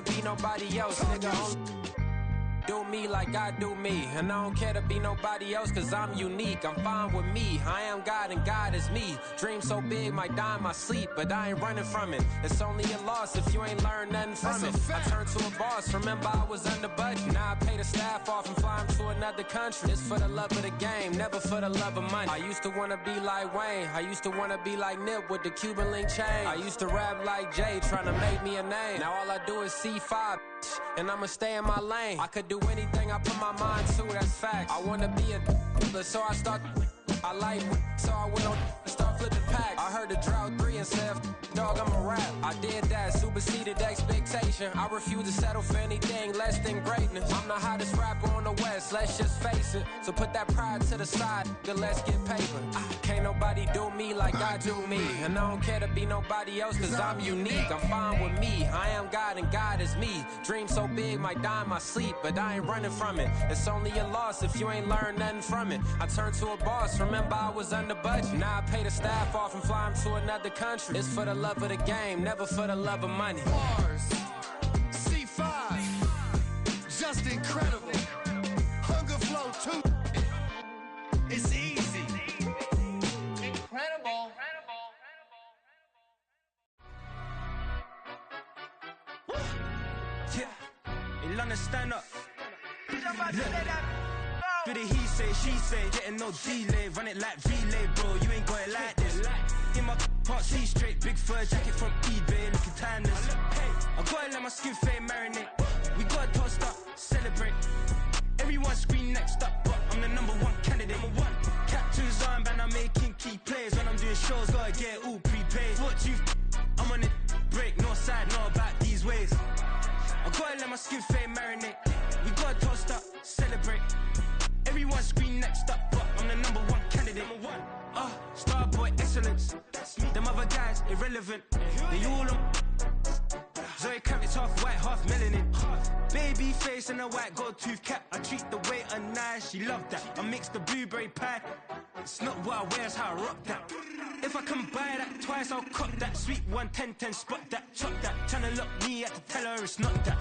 wanna be nobody else, nigga. Do me like I do me, and I don't care to be nobody else, cause I'm unique. I'm fine with me, I am God and God is me. Dream so big, might die in my sleep, but I ain't running from it. It's only a loss if you ain't learned nothing from it. I turned to a boss, remember I was under budget. Now I pay the staff off and fly them to another country. It's for the love of the game, never for the love of money. I used to wanna be like Wayne, I used to wanna be like Nip with the Cuban link chain. I used to rap like Jay, trying to make me a name. Now all I do is C5, and I'ma stay in my lane. I could do anything I put my mind to, that's facts. I wanna be a so I start. I like so I went on start flipping packs. I heard the drought 3 and said, dog, I'm a rap. I did that, superseded expectation. I refuse to settle for anything less than greatness. I'm the hottest rapper on the West, let's just face it. So put that pride to the side, then let's get paper. Can't nobody do me like I do me, and I don't care to be nobody else, cause I'm unique. I'm fine with me, I am God and God is me. Dream so big, might die in my sleep, but I ain't running from it. It's only a loss if you ain't learned nothing from it. I turned to a boss, remember I was under budget. Now I pay the staff off and fly them to another country. It's for the love of the game, never for the love of money. Bars, C5, just incredible. Hunger flow too. It's easy. Incredible. Yeah, in London, stand up. Do the he say, she say, getting no delay, run it like relay, bro, you ain't got it like this. In my part C straight, big fur jacket from eBay, looking timeless. I gotta let my skin fade marinate, we gotta toast up, celebrate. Everyone scream next up, but I'm the #1 candidate. Captain's armband, I'm making key plays. When I'm doing shows, gotta get it all prepaid. What you I'm on it, break, no side, know about these ways. I gotta let my skin fade marinate, we gotta toast up, celebrate. Everyone scream next up, but I'm the #1 candidate. Starboy excellence. Them other guys irrelevant. They all on. Zoe Kravitz half white, half melanin. Baby face and a white gold tooth cap. I treat the waiter nice, she love that. I mix the blueberry pie. It's not what I wear, it's how I rock that. If I can buy that twice, I'll cop that. Sweet 110, spot that, chop that. Tryna lock me at the tell her it's not that.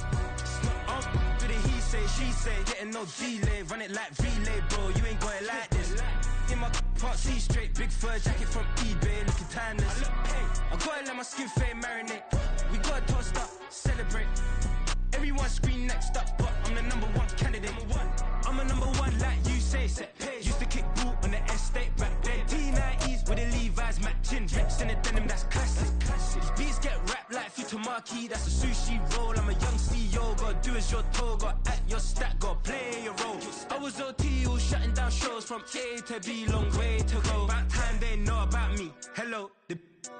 Do the he say, she say, getting no delay, run it like relay, bro, you ain't got it like this. In my part C straight, big fur jacket from eBay, looking timeless. I gotta let my skin fade marinate, we gotta toast up, celebrate. Everyone scream next up, but I'm the #1 candidate. I'm a #1 like you say, set pace. Used to kick boot on the estate back then. T90s with the Levi's matching, rips in the denim, that's classic. These beats get wrapped like Futamaki, that's a sushi roll. I'm a young CEO, gotta do as you're told, gotta act your stat, gotta play your role. I was OT, all shutting down shows from A to B, long way to go. About time they know about me. Hello, the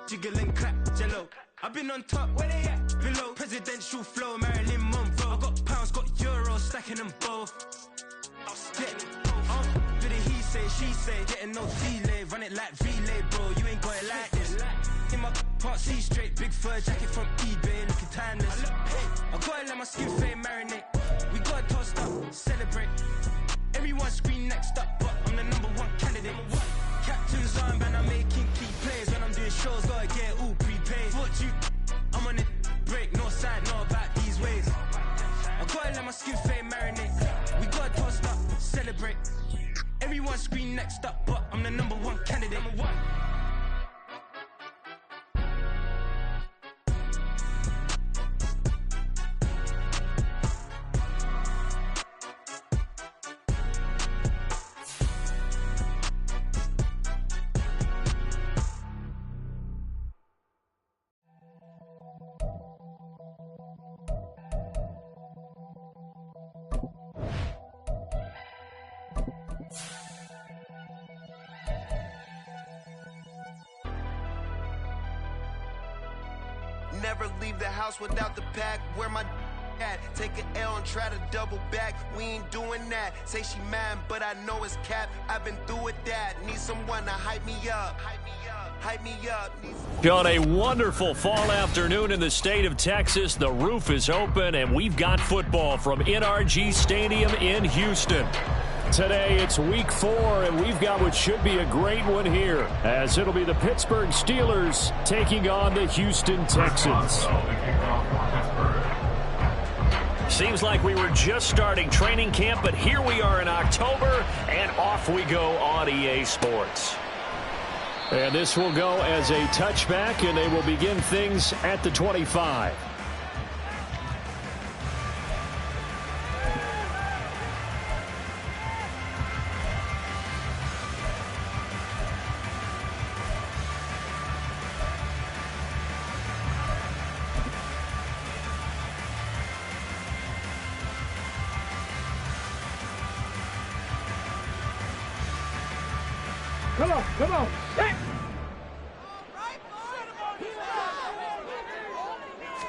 jiggle and clap, jello. I've been on top, where they at? Below, presidential flow, Marilyn Monroe. I got pounds, got euros, stacking them both. Do the he say, she say, getting no delay, run it like relay, bro, you ain't got it like this. In my part C straight, big fur jacket from eBay, looking timeless. I gotta let my skin fade marinate, we gotta toast up, celebrate. Everyone scream next up, but I'm the #1 candidate. Captain's armband, I'm making key plays. When I'm doing shows, gotta get it all prepaid. What you I'm on it, break, no side, know about these ways. I gotta let my skin fade marinate, we gotta toast up, celebrate. Everyone scream next up, but I'm the #1 candidate. Never leave the house without the pack. Where my at? Take an L and try to double back. We ain't doing that. Say she mad, but I know it's cap. I've been through with that. Need someone to hype me up. Hype me up. On a wonderful fall afternoon in the state of Texas, the roof is open, and we've got football from NRG Stadium in Houston. Today, it's week 4, and we've got what should be a great one here, as it'll be the Pittsburgh Steelers taking on the Houston Texans. Seems like we were just starting training camp, but here we are in October, and off we go on EA Sports. And this will go as a touchback, and they will begin things at the 25. Come on, set.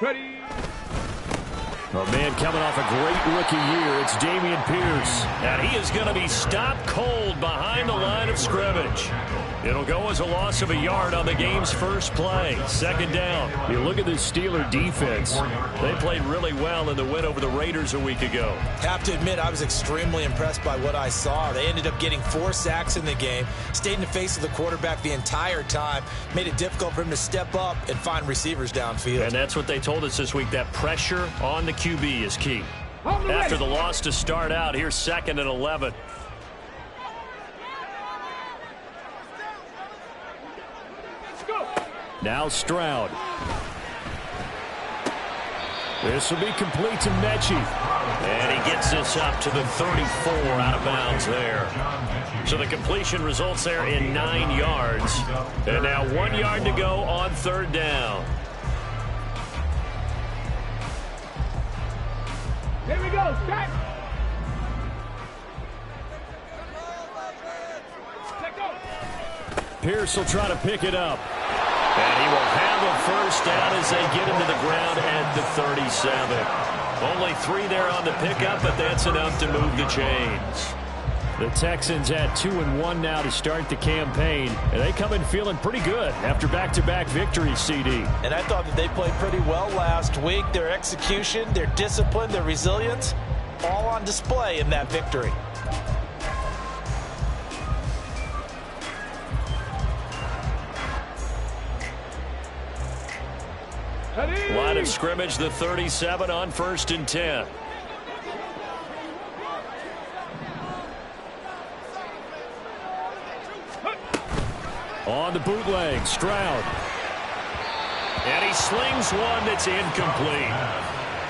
Ready. A man coming off a great rookie year, it's Dameon Pierce. And he is going to be stopped cold behind the line of scrimmage. It'll go as a loss of a yard on the game's first play. Second down. You look at this Steeler defense. They played really well in the win over the Raiders a week ago. Have to admit, I was extremely impressed by what I saw. They ended up getting 4 sacks in the game, stayed in the face of the quarterback the entire time, made it difficult for him to step up and find receivers downfield. And that's what they told us this week, that pressure on the QB is key. After the loss to start out, here's 2nd and 11. Now Stroud. This will be complete to Mechie. And he gets this up to the 34 out of bounds there. So the completion results there in 9 yards. And now 1 yard to go on 3rd down. Here we go, set. Let go. Pierce will try to pick it up. And he will have a first down as they get him to the ground at the 37. Only 3 there on the pickup, but that's enough to move the chains. The Texans at 2-1 now to start the campaign, and they come in feeling pretty good after back-to-back victories, CD. And I thought that they played pretty well last week. Their execution, their discipline, their resilience, all on display in that victory. Line of scrimmage, the 37 on 1st and 10. On the bootleg, Stroud. And he slings one that's incomplete.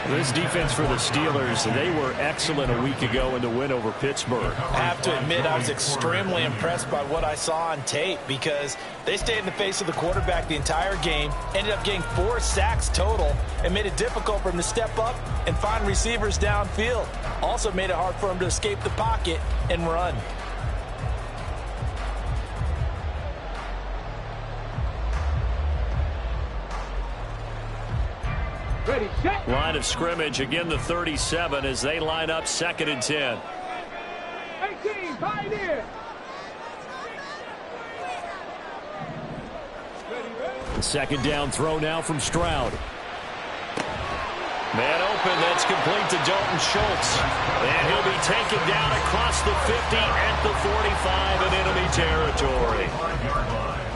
This defense for the Steelers, they were excellent a week ago in the win over Pittsburgh. I have to admit, I was extremely impressed by what I saw on tape because they stayed in the face of the quarterback the entire game, ended up getting 4 sacks total, and made it difficult for him to step up and find receivers downfield. Also made it hard for him to escape the pocket and run. Ready, set. Line of scrimmage, again the 37 as they line up 2nd and 10. 18, Pioneer. The 2nd down throw now from Stroud. Man open, that's complete to Dalton Schultz. And he'll be taken down across the 50 at the 45 in enemy territory.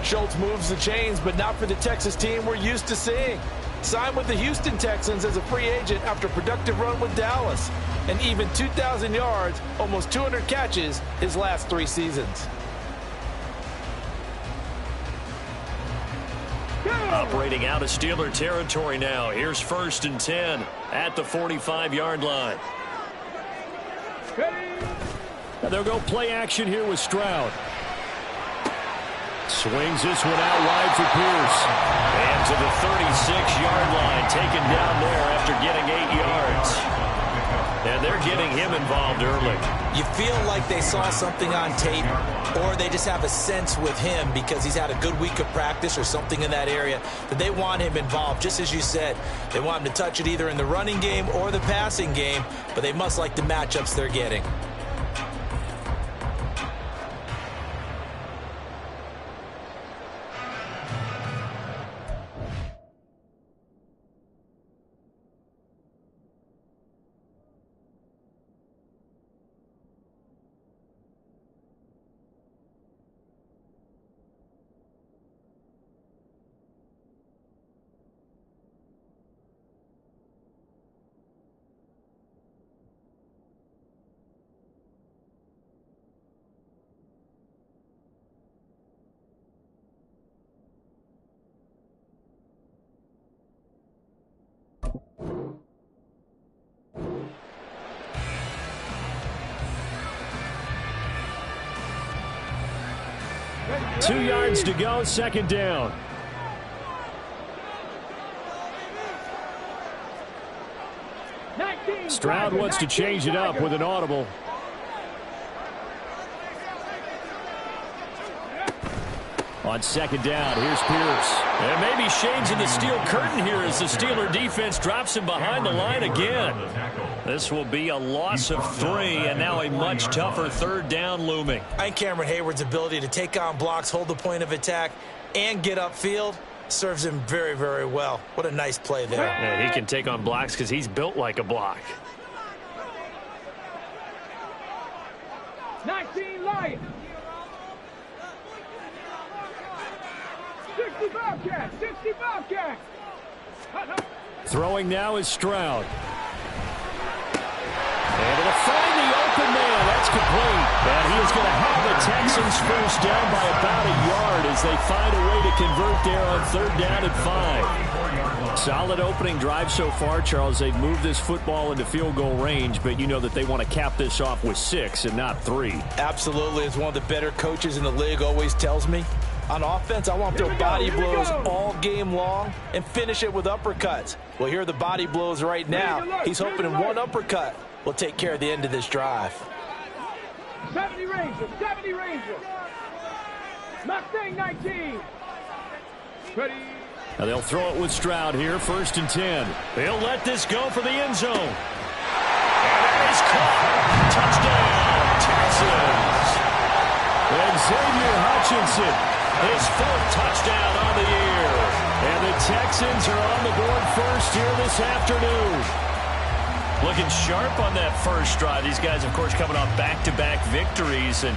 Schultz moves the chains, but not for the Texas team we're used to seeing. Signed with the Houston Texans as a free agent after a productive run with Dallas. And even 2,000 yards, almost 200 catches his last 3 seasons. Operating out of Steeler territory now. Here's 1st and 10 at the 45-yard line. And they'll go play action here with Stroud. Swings this one out wide for Pierce. And to the 36-yard line, taken down there after getting 8 yards. And they're getting him involved early. You feel like they saw something on tape, or they just have a sense with him because he's had a good week of practice or something in that area that they want him involved. Just as you said, they want him to touch it either in the running game or the passing game, but they must like the matchups they're getting. 2 yards to go, second down. Stroud wants to change it up with an audible. On second down, here's Pierce. And maybe shades in the steel curtain here as the Steeler defense drops him behind the line again. This will be a loss of 3, and now a much tougher third down looming. I think Cameron Hayward's ability to take on blocks, hold the point of attack, and get upfield serves him very, very well. What a nice play there. Yeah, he can take on blocks because he's built like a block. 19 Lions. 60 Bobcats. 60 Bobcats. Throwing now is Stroud. Able to find the open man. That's complete. And he is going to have the Texans first down by about a yard as they find a way to convert there on third down and 5. Solid opening drive so far, Charles. They've moved this football into field goal range, but you know that they want to cap this off with 6 and not 3. Absolutely. As one of the better coaches in the league always tells me, on offense, I want to throw body blows all game long and finish it with uppercuts. Well, here are the body blows right now. He's hoping in one uppercut will take care of the end of this drive. 70 Rangers, 70 Rangers. Mustang 19. Ready. Now they'll throw it with Stroud here, first and 10. They'll let this go for the end zone. And it is caught. Touchdown, Texans. And Xavier Hutchinson, his 4th touchdown on the year. And the Texans are on the board first here this afternoon. Looking sharp on that first drive. These guys, of course, coming off back-to-back victories, and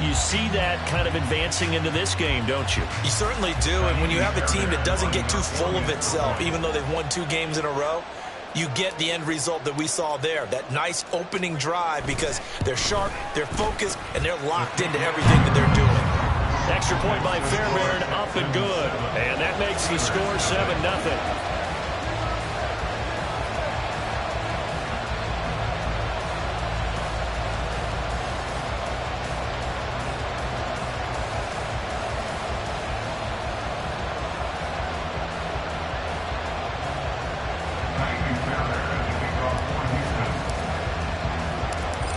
you see that kind of advancing into this game, don't you? You certainly do, and when you have a team that doesn't get too full of itself, even though they've won 2 games in a row, you get the end result that we saw there, that nice opening drive, because they're sharp, they're focused, and they're locked into everything that they're doing. Extra point by Fairbairn, up and good. And that makes the score 7-0.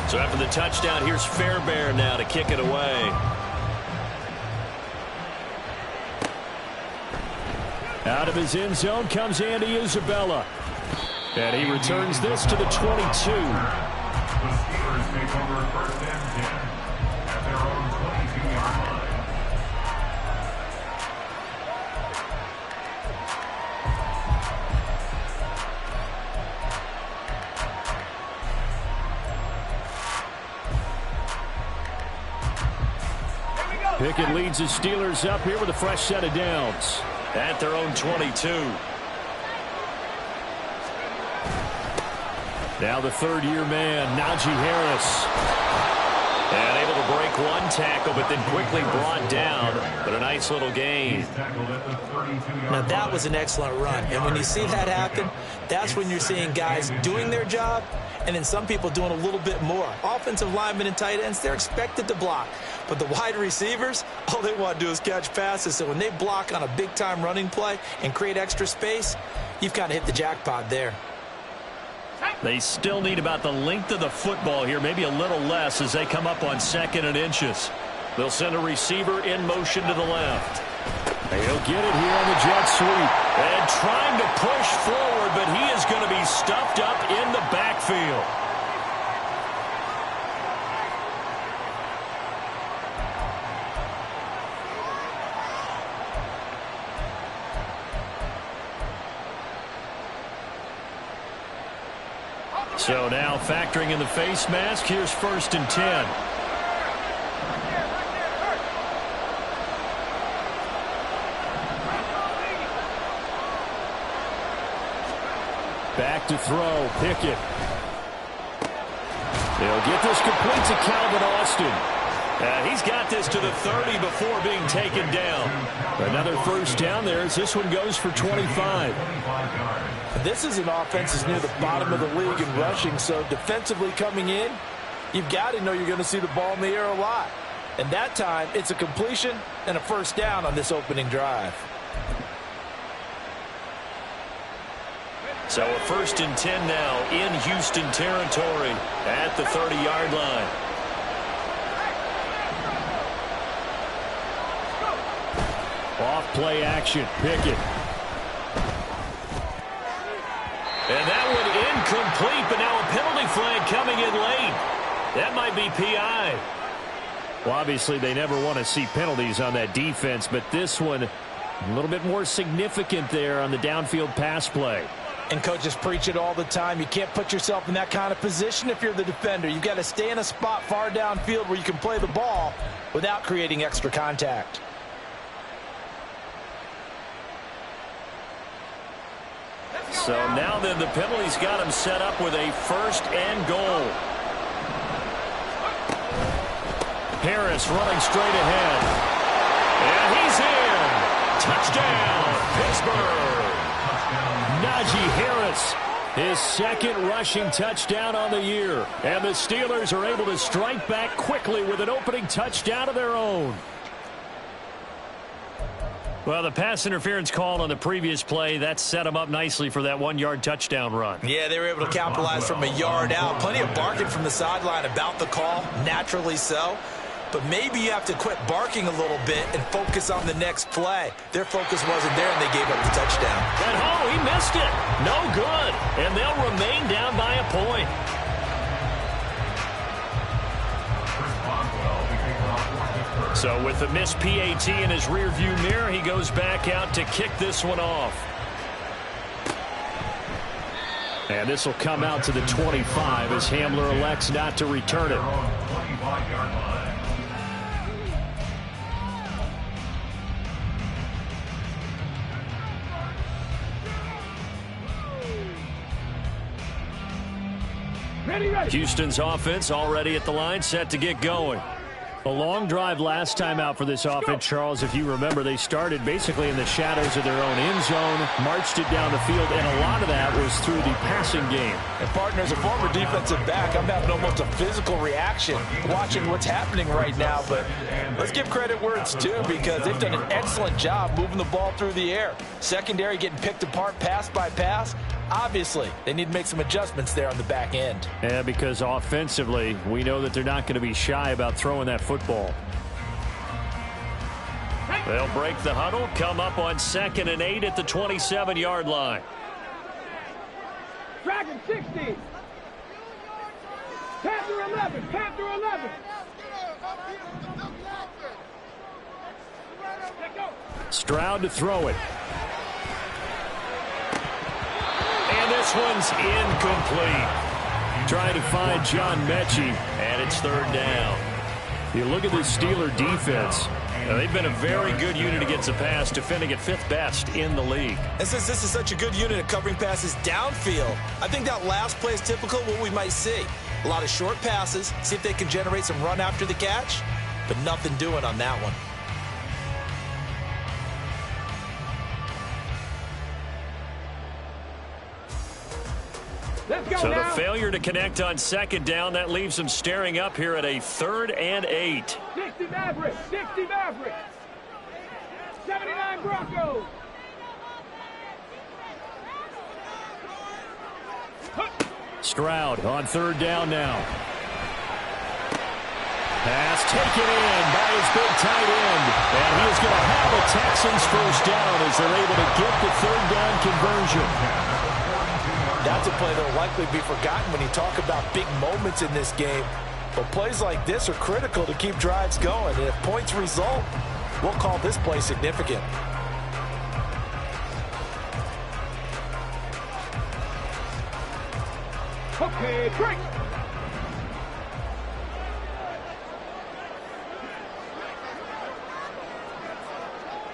So after the touchdown, here's Fairbairn now to kick it away. Out of his end zone comes Andy Isabella. And he returns this to the 22. The Steelers take over first and 10 at their own 22-yard line. Pickett leads the Steelers up here with a fresh set of downs at their own 22. Now the third-year man, Najee Harris. And able to break one tackle, but then quickly brought down. But a nice little gain. Now that was an excellent run. And when you see that happen, that's when you're seeing guys doing their job and then some people doing a little bit more. Offensive linemen and tight ends, they're expected to block. But the wide receivers, all they want to do is catch passes. So when they block on a big-time running play and create extra space, you've kind of hit the jackpot there. They still need about the length of the football here, maybe a little less as they come up on 2nd and inches. They'll send a receiver in motion to the left. He'll get it here on the jet sweep. And trying to push forward, but he is going to be stuffed up in the backfield. So now factoring in the face mask, here's 1st and 10. Back to throw, Pickett. They'll get this complete to Calvin Austin. He's got this to the 30 before being taken down. Another first down there as this one goes for 25. This is an offense that's near the bottom of the league in rushing, so defensively coming in, you've got to know you're going to see the ball in the air a lot. And that time, it's a completion and a first down on this opening drive. So a 1st and 10 now in Houston territory at the 30-yard line. Off play action, Pickett. And that one incomplete, but now a penalty flag coming in late. That might be PI. Well, obviously they never want to see penalties on that defense, but this one a little bit more significant there on the downfield pass play. And coaches preach it all the time. You can't put yourself in that kind of position if you're the defender. You've got to stay in a spot far downfield where you can play the ball without creating extra contact. So now then the penalties got him set up with a 1st and goal. Harris running straight ahead. And he's in. Touchdown, Pittsburgh. Najee Harris, his 2nd rushing touchdown on the year. And the Steelers are able to strike back quickly with an opening touchdown of their own. Well, the pass interference call on the previous play, that set them up nicely for that 1-yard touchdown run. Yeah, they were able to capitalize from a yard out. Plenty of barking from the sideline about the call, naturally so. But maybe you have to quit barking a little bit and focus on the next play. Their focus wasn't there, and they gave up the touchdown. And he missed it. No good. And they'll remain down by a point. So with the missed PAT in his rearview mirror, he goes back out to kick this one off. And this will come out to the 25 as Hamler elects not to return it. Houston's offense already at the line, set to get going. A long drive last time out for this offense, Charles. If you remember, they started basically in the shadows of their own end zone, marched it down the field, and a lot of that was through the passing game. And partner, as a former defensive back, I'm having almost a physical reaction watching what's happening right now. But let's give credit where it's due, because they've done an excellent job moving the ball through the air. Secondary getting picked apart pass by pass. Obviously, they need to make some adjustments there on the back end. Yeah, because offensively, we know that they're not going to be shy about throwing that football. They'll break the huddle, come up on 2nd and 8 at the 27-yard line. Dragon 60. Panther 11. Panther 11. Stroud to throw it. And this one's incomplete. Trying to find John Mechie, and it's 3rd down. You look at the Steeler defense. They've been a very good unit against the pass, defending at 5th best in the league. And since this is such a good unit at covering passes downfield, I think that last play is typical of what we might see. A lot of short passes, see if they can generate some run after the catch, but nothing doing on that one. So the failure to connect on 2nd down, that leaves them staring up here at a 3rd and 8. 60 Mavericks, 60 Mavericks. 79 Broncos. Stroud on 3rd down now. Pass taken in by his big tight end. And he is going to have a Texans 1st down as they're able to get the 3rd down conversion. That's a play that will likely be forgotten when you talk about big moments in this game. But plays like this are critical to keep drives going. And if points result, we'll call this play significant. Okay, break.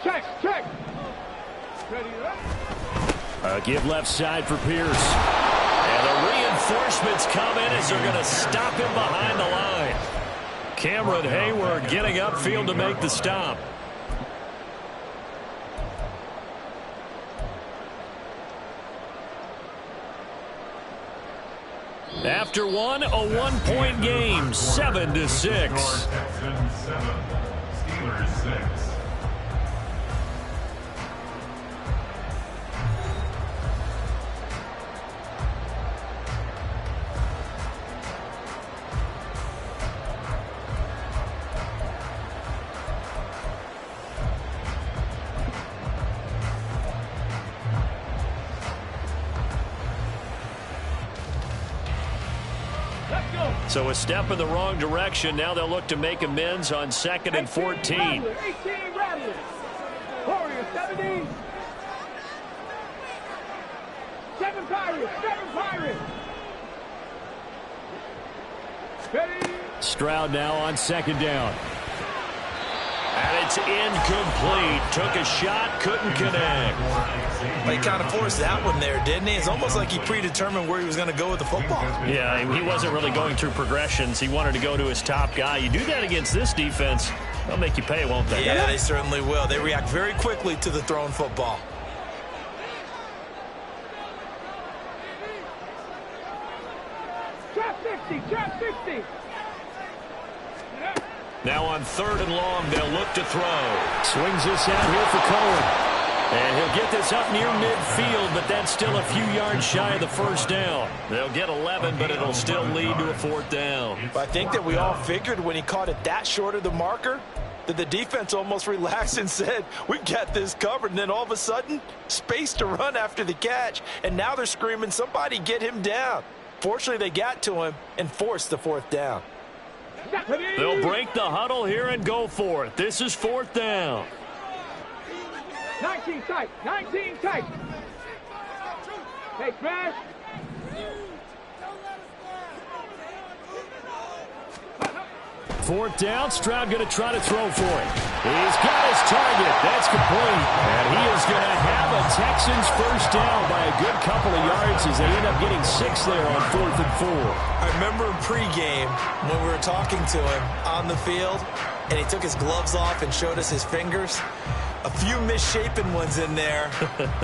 Check. Ready up. Give left side for Pierce. And the reinforcements come in as they're going to stop him behind the line. Cameron Hayward getting upfield to make the stop. After one, a one-point game, 7-6. Texans 7, Steelers 6. So a step in the wrong direction. Now they'll look to make amends on 2nd and 14. 18 Rattlers. Warriors 17. 7 Pirates. 7 Pirates. Ready. Stroud now on 2nd down. And it's incomplete. Took a shot, couldn't connect. But he kind of forced that one there, didn't he? It's almost like he predetermined where he was going to go with the football. Yeah, he wasn't really going through progressions. He wanted to go to his top guy. You do that against this defense, they'll make you pay, won't they? Yeah, they certainly will. They react very quickly to the thrown football. Trap 60. Trap 60. Now on 3rd and long, they'll look to throw. Swings this out here for Cohen. And he'll get this up near midfield, but that's still a few yards shy of the first down. They'll get 11, but it'll still lead to a 4th down. But I think that we all figured when he caught it that short of the marker that the defense almost relaxed and said, we've got this covered. And then all of a sudden, space to run after the catch. And now they're screaming, somebody get him down. Fortunately, they got to him and forced the 4th down. They'll break the huddle here and go for it. This is 4th down. 19 tight. 19 tight. Hey, smash. 4th down. Stroud going to try to throw for it. He's got his target. That's complete. And he is going to have a Texans first down by a good couple of yards as they end up getting 6 there on 4th and 4. I remember in pregame when we were talking to him on the field, and he took his gloves off and showed us his fingers. A few misshapen ones in there,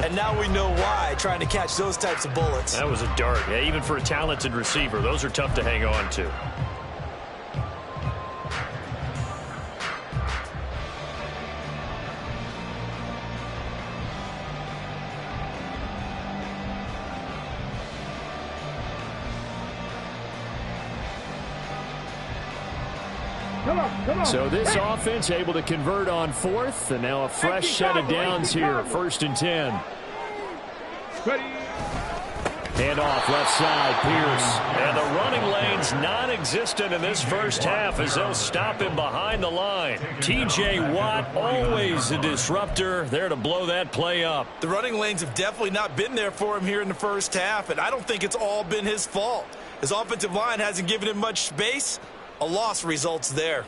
and now we know why, trying to catch those types of bullets. That was a dart. Yeah, even for a talented receiver, those are tough to hang on to. So this offense able to convert on 4th, and now a fresh set of downs here. 1st and 10. Hand off left side, Pierce. And the running lane's non-existent in this first half as they'll stop him behind the line. T.J. Watt, always a disruptor, there to blow that play up. The running lanes have definitely not been there for him here in the first half, and I don't think it's all been his fault. His offensive line hasn't given him much space. A loss results there.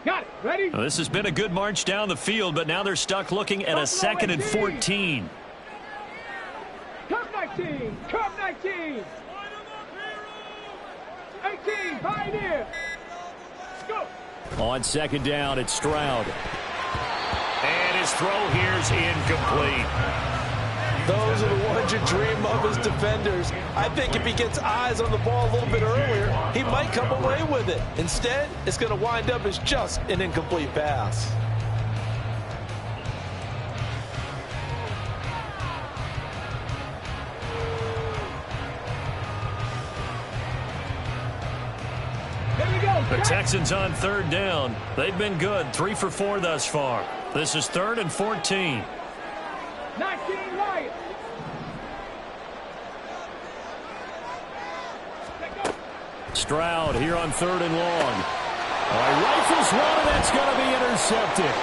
Got it. Ready? Well, this has been a good march down the field, but now they're stuck looking at a 2nd and 14. Come 19. Come 19. 18. Pioneer. Go. On 2nd down, it's Stroud. And his throw here's incomplete. Those are the ones you dream of as defenders. I think if he gets eyes on the ball a little bit earlier, he might come away with it. Instead, it's going to wind up as just an incomplete pass. The Texans on 3rd down. They've been good, 3 for 4 thus far. This is 3rd and 14. 19 right. Stroud here on 3rd and long. Rifles one, and that's going to be intercepted.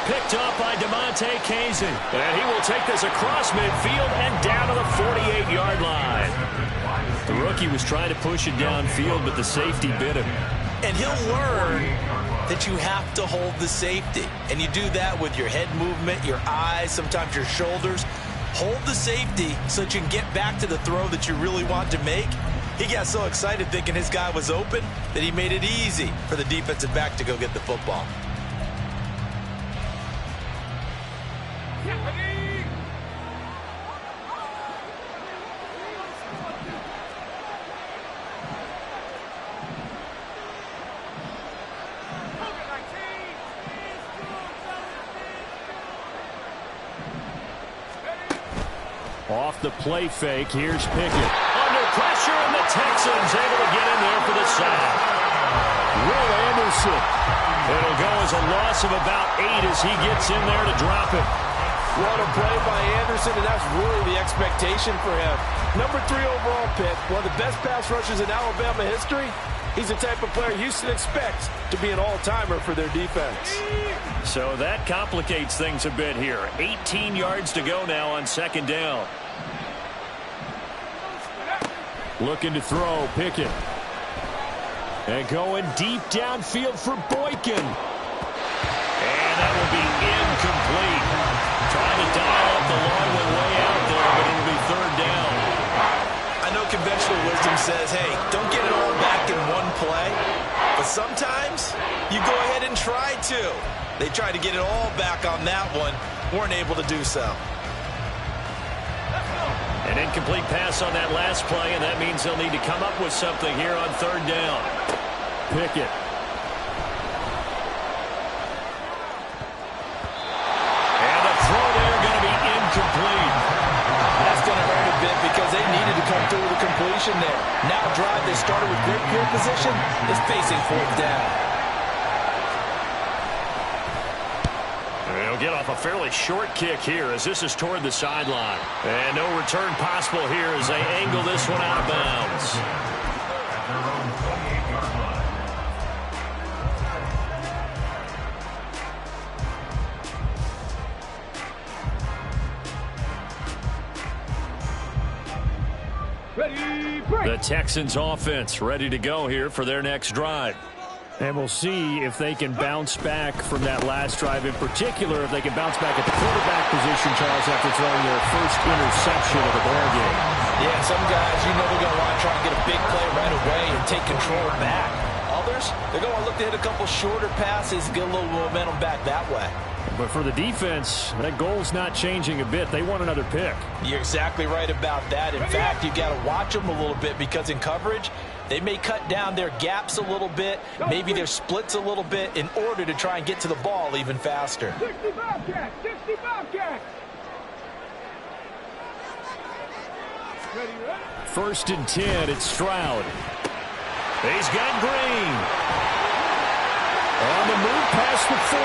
Picked up by DeMonte Kazin. And he will take this across midfield and down to the 48-yard line. The rookie was trying to push it downfield, but the safety bit him. And he'll learn that you have to hold the safety. And you do that with your head movement, your eyes, sometimes your shoulders. Hold the safety so that you can get back to the throw that you really want to make. He got so excited thinking his guy was open that he made it easy for the defensive back to go get the football. Off the play fake, here's Pickett. Under pressure, and the Texans able to get in there for the sack. Will Anderson. It'll go as a loss of about 8 as he gets in there to drop it. What a play by Anderson, and that's really the expectation for him. Number 3 overall pick, one of the best pass rushers in Alabama history. He's the type of player Houston expects to be an all-timer for their defense. So that complicates things a bit here. 18 yards to go now on second down. Looking to throw, Pickett. And going deep downfield for Boykin. And that will be incomplete. Trying to dial up the long way out there, but it'll be third down. I know conventional wisdom says, hey, don't get it all back in one play. But sometimes you go ahead and try to. They tried to get it all back on that one. Weren't able to do so. An incomplete pass on that last play, and that means they'll need to come up with something here on third down. Pickett. And the throw there going to be incomplete. That's going to hurt a bit because they needed to come through with a completion there. Now a drive they started with great field position is facing fourth down. They'll get off a fairly short kick here as this is toward the sideline. And no return possible here as they angle this one out of bounds. At their own 28-yard line. Ready, break. The Texans offense ready to go here for their next drive. And we'll see if they can bounce back from that last drive, in particular if they can bounce back at the quarterback position, Charles, after throwing their first interception of the ball game. Yeah, some guys, you know they're going to want to try and get a big play right away and take control back. Others, they're going to look to hit a couple shorter passes, get a little momentum back that way. But for the defense, that goal's not changing a bit. They want another pick. You're exactly right about that. In fact, you got to watch them a little bit because in coverage, they may cut down their gaps a little bit, maybe their splits a little bit in order to try and get to the ball even faster. 60 Bobcats, 60 Bobcats. Ready, ready. 1st and 10, it's Stroud. He's got Green. On the move past the 40.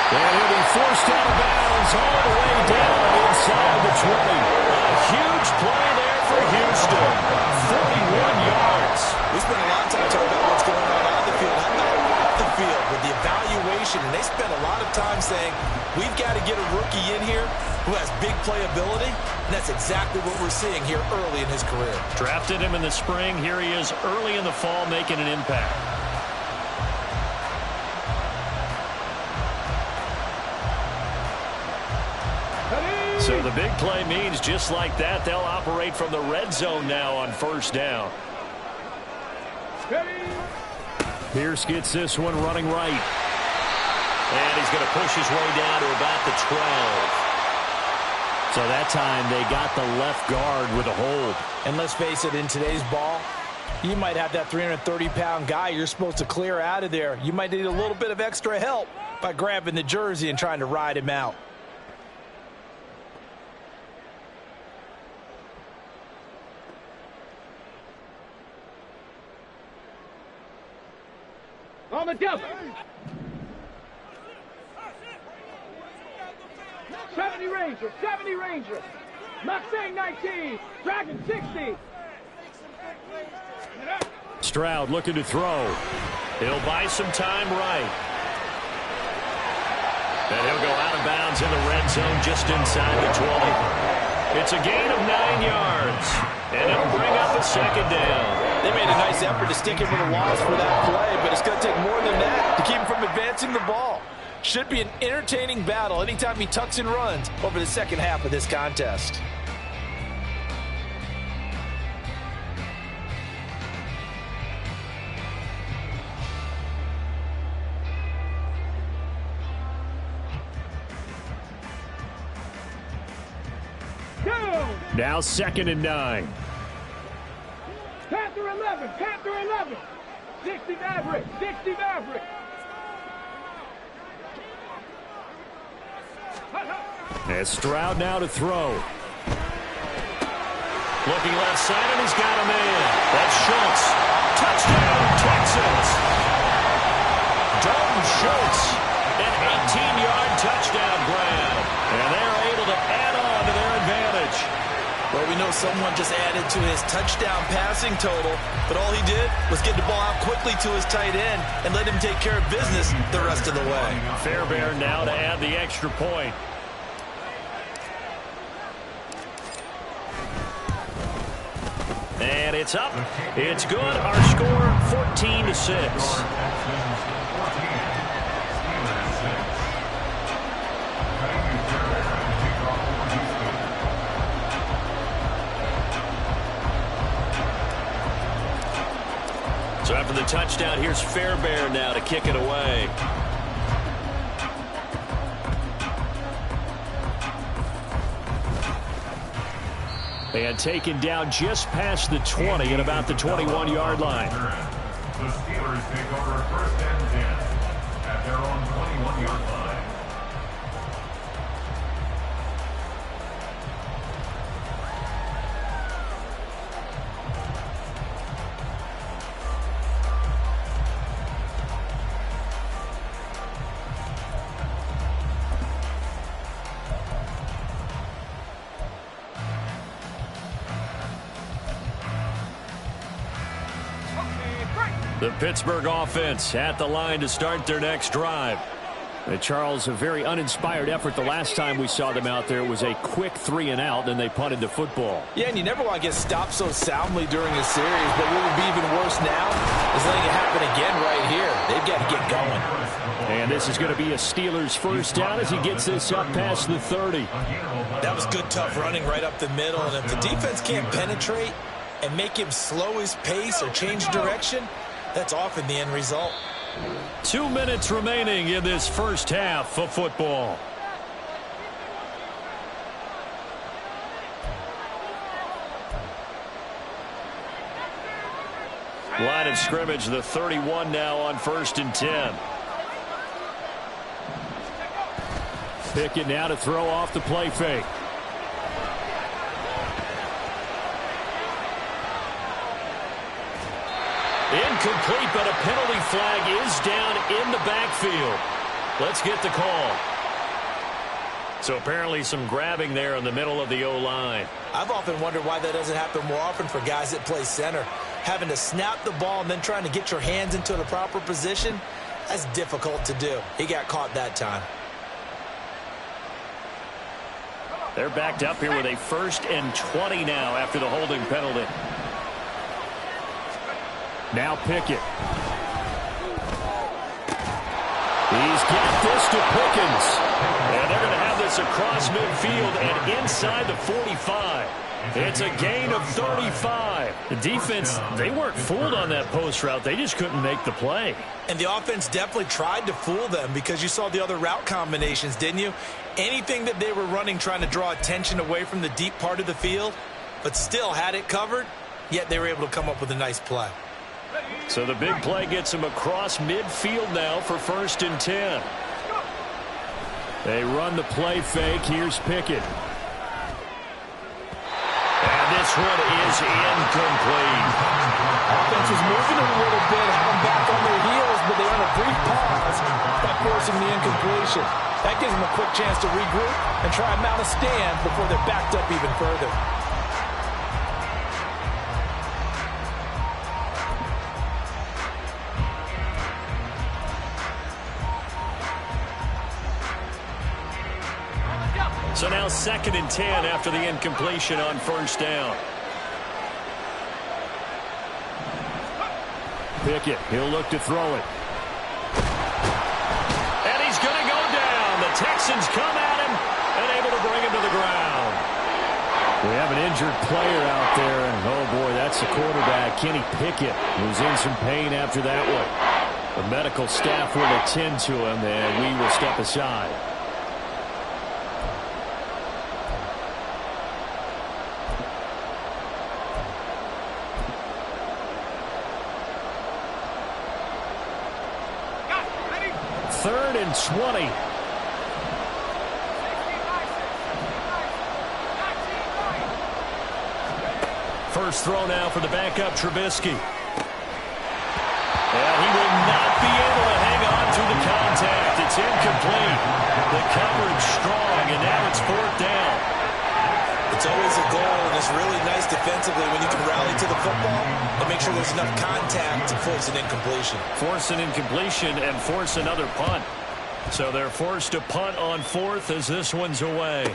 And he'll be forced out of bounds all the way down inside the 20. A huge play there for Houston. 41 yards. We spent a lot of time talking about what's going on the field. How about off the field with the evaluation? And they spent a lot of time saying, we've got to get a rookie in here who has big playability. And that's exactly what we're seeing here early in his career. Drafted him in the spring. Here he is early in the fall making an impact. So the big play means just like that, they'll operate from the red zone now on first down. Pierce gets this one running right. And he's going to push his way down to about the 12. So that time they got the left guard with a hold. And let's face it, in today's ball, you might have that 330-pound guy you're supposed to clear out of there. You might need a little bit of extra help by grabbing the jersey and trying to ride him out. On the double. 70 Rangers, 70 Rangers. Mustang 19, Dragon 60. Stroud looking to throw. He'll buy some time right. And he'll go out of bounds in the red zone just inside the 20. It's a gain of 9 yards. And it'll bring up a second down. They made a nice effort to stick him with a loss for that play, but it's going to take more than that to keep him from advancing the ball. Should be an entertaining battle anytime he tucks and runs over the second half of this contest. Now 2nd and 9. Panther 11, Panther 11. 60 Maverick, 60 Maverick. And Stroud now to throw. Looking left side, and he's got him in. That's Schultz. Touchdown, Texans. Dalton Schultz, an 18-yard touchdown grab. And they're able to add on to their advantage. Well, we know someone just added to his touchdown passing total, but all he did was get the ball out quickly to his tight end and let him take care of business the rest of the way. Fairbairn now to add the extra point. And it's up. It's good. Our score, 14-6. So after the touchdown, here's Fairbairn now to kick it away. And taken down just past the 20 at about the 21-yard line. The Steelers take over 1st and 10 at their own 21-yard line. The Pittsburgh offense at the line to start their next drive. Charles, a very uninspired effort the last time we saw them out there. It was a quick 3-and-out, then they punted the football. Yeah, and you never want to get stopped so soundly during a series, but what would be even worse now is letting it happen again right here. They've got to get going. And this is going to be a Steelers first down as he gets this up past the 30. That was good, tough running right up the middle, and if the defense can't penetrate and make him slow his pace or change direction, that's often the end result. 2 minutes remaining in this first half of football. Line of scrimmage, the 31 now on 1st and 10. Pickett now to throw off the play fake. Incomplete, but a penalty flag is down in the backfield. Let's get the call. So apparently some grabbing there in the middle of the O-line. I've often wondered why that doesn't happen more often for guys that play center. Having to snap the ball and then trying to get your hands into the proper position, that's difficult to do. He got caught that time. They're backed up here with a 1st and 20 now after the holding penalty. Now Pickett. He's got this to Pickens. And they're going to have this across midfield and inside the 45. It's a gain of 35. The defense, they weren't fooled on that post route. They just couldn't make the play. And the offense definitely tried to fool them because you saw the other route combinations, didn't you? Anything that they were running trying to draw attention away from the deep part of the field, but still had it covered, yet they were able to come up with a nice play. So the big play gets him across midfield now for 1st and 10. They run the play fake. Here's Pickett. And this one is incomplete. Offense is moving a little bit, having back on their heels, but they earn a brief pause by forcing the incompletion. That gives them a quick chance to regroup and try and mount a stand before they're backed up even further. So now 2nd and 10 after the incompletion on 1st down. Pickett, he'll look to throw it. And he's going to go down. The Texans come at him and able to bring him to the ground. We have an injured player out there, and oh boy, that's the quarterback, Kenny Pickett, who's in some pain after that one. The medical staff will attend to him, and we will step aside. 3rd and 20. First throw now for the backup Trubisky. And he will not be able to hang on through the contact. It's incomplete. The coverage strong, and now it's 4th down. It's always a goal, and it's really nice defensively when you can rally to the football and make sure there's enough contact to force an incompletion. Force an incompletion and force another punt. So they're forced to punt on 4th as this one's away.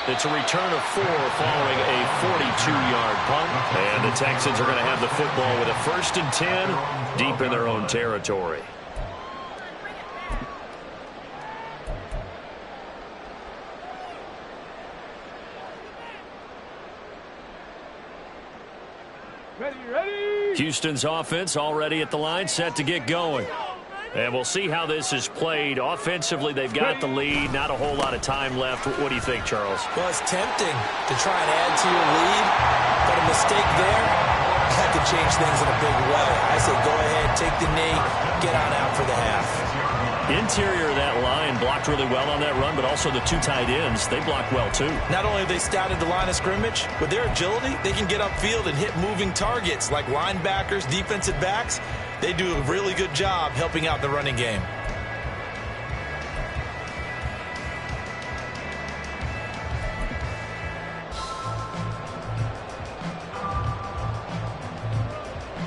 It's a return of 4 following a 42-yard punt. And the Texans are going to have the football with a 1st and 10 deep in their own territory. Ready. Houston's offense already at the line, set to get going. And we'll see how this is played. Offensively, they've got the lead. Not a whole lot of time left. What do you think, Charles? Well, it's tempting to try and add to your lead, but a mistake there, that could change things in a big way. I say go ahead, take the knee, get on out for the half. Interior of that line blocked really well on that run, but also the 2 tight ends, they blocked well too. Not only have they scouted the line of scrimmage, with their agility, they can get upfield and hit moving targets like linebackers, defensive backs. They do a really good job helping out the running game.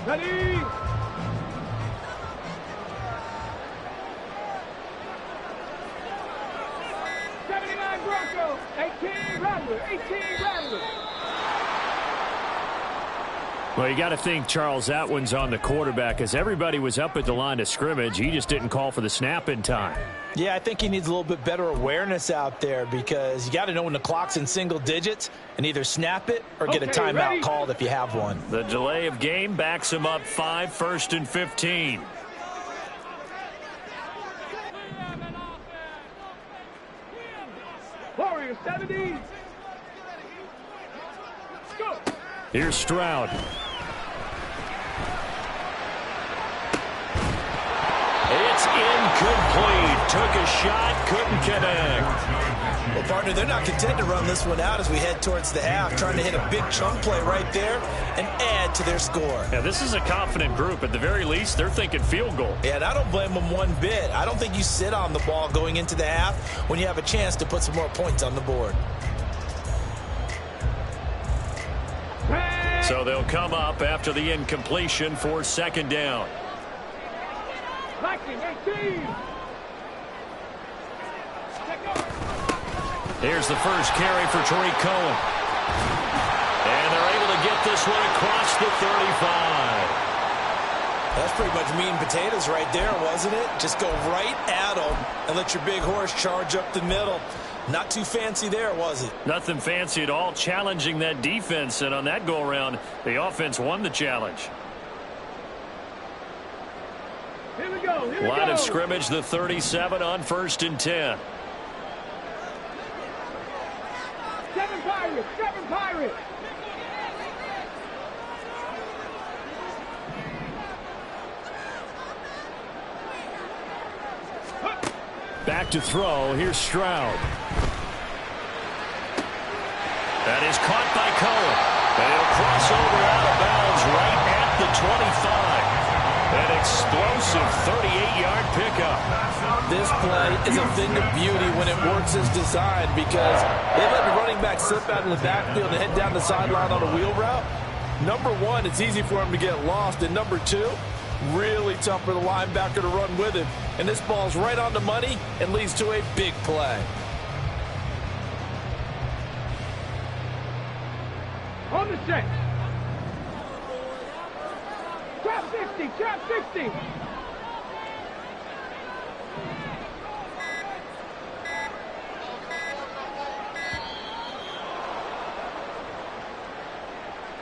Ready. 79 Broncos. 18 Rattler. 18 Rattler. Well, you got to think, Charles, that one's on the quarterback as everybody was up at the line of scrimmage. He just didn't call for the snap in time. Yeah, I think he needs a little bit better awareness out there because you got to know when the clock's in single digits and either snap it or get a timeout called if you have one. The delay of game backs him up 5, 1st and 15. Warriors 70. Go. Here's Stroud. It's incomplete. Took a shot, couldn't connect. Well, partner, they're not content to run this one out as we head towards the half, trying to hit a big chunk play right there and add to their score. Yeah, this is a confident group. At the very least, they're thinking field goal. Yeah, and I don't blame them one bit. I don't think you sit on the ball going into the half when you have a chance to put some more points on the board. So they'll come up after the incompletion for 2nd down. Viking 18. Here's the first carry for Tariq Cohen. And they're able to get this one across the 35. That's pretty much meat and potatoes right there, wasn't it? Just go right at them and let your big horse charge up the middle. Not too fancy there, was it? Nothing fancy at all, challenging that defense. And on that go-around, the offense won the challenge. Here we go. Here we Line go. of scrimmage, the 37 on 1st and 10. 7 Pirates. 7 Pirates. Back to throw. Here's Stroud. That is caught by Cohen. And it'll cross over out of bounds right at the 25. An explosive 38-yard pickup. This play is a thing of beauty when it works as designed because they let the running back slip out of the backfield and head down the sideline on a wheel route. Number one, it's easy for him to get lost. And number two, really tough for the linebacker to run with him. And this ball's right on the money and leads to a big play. On the set. Trap 50. Trap 50.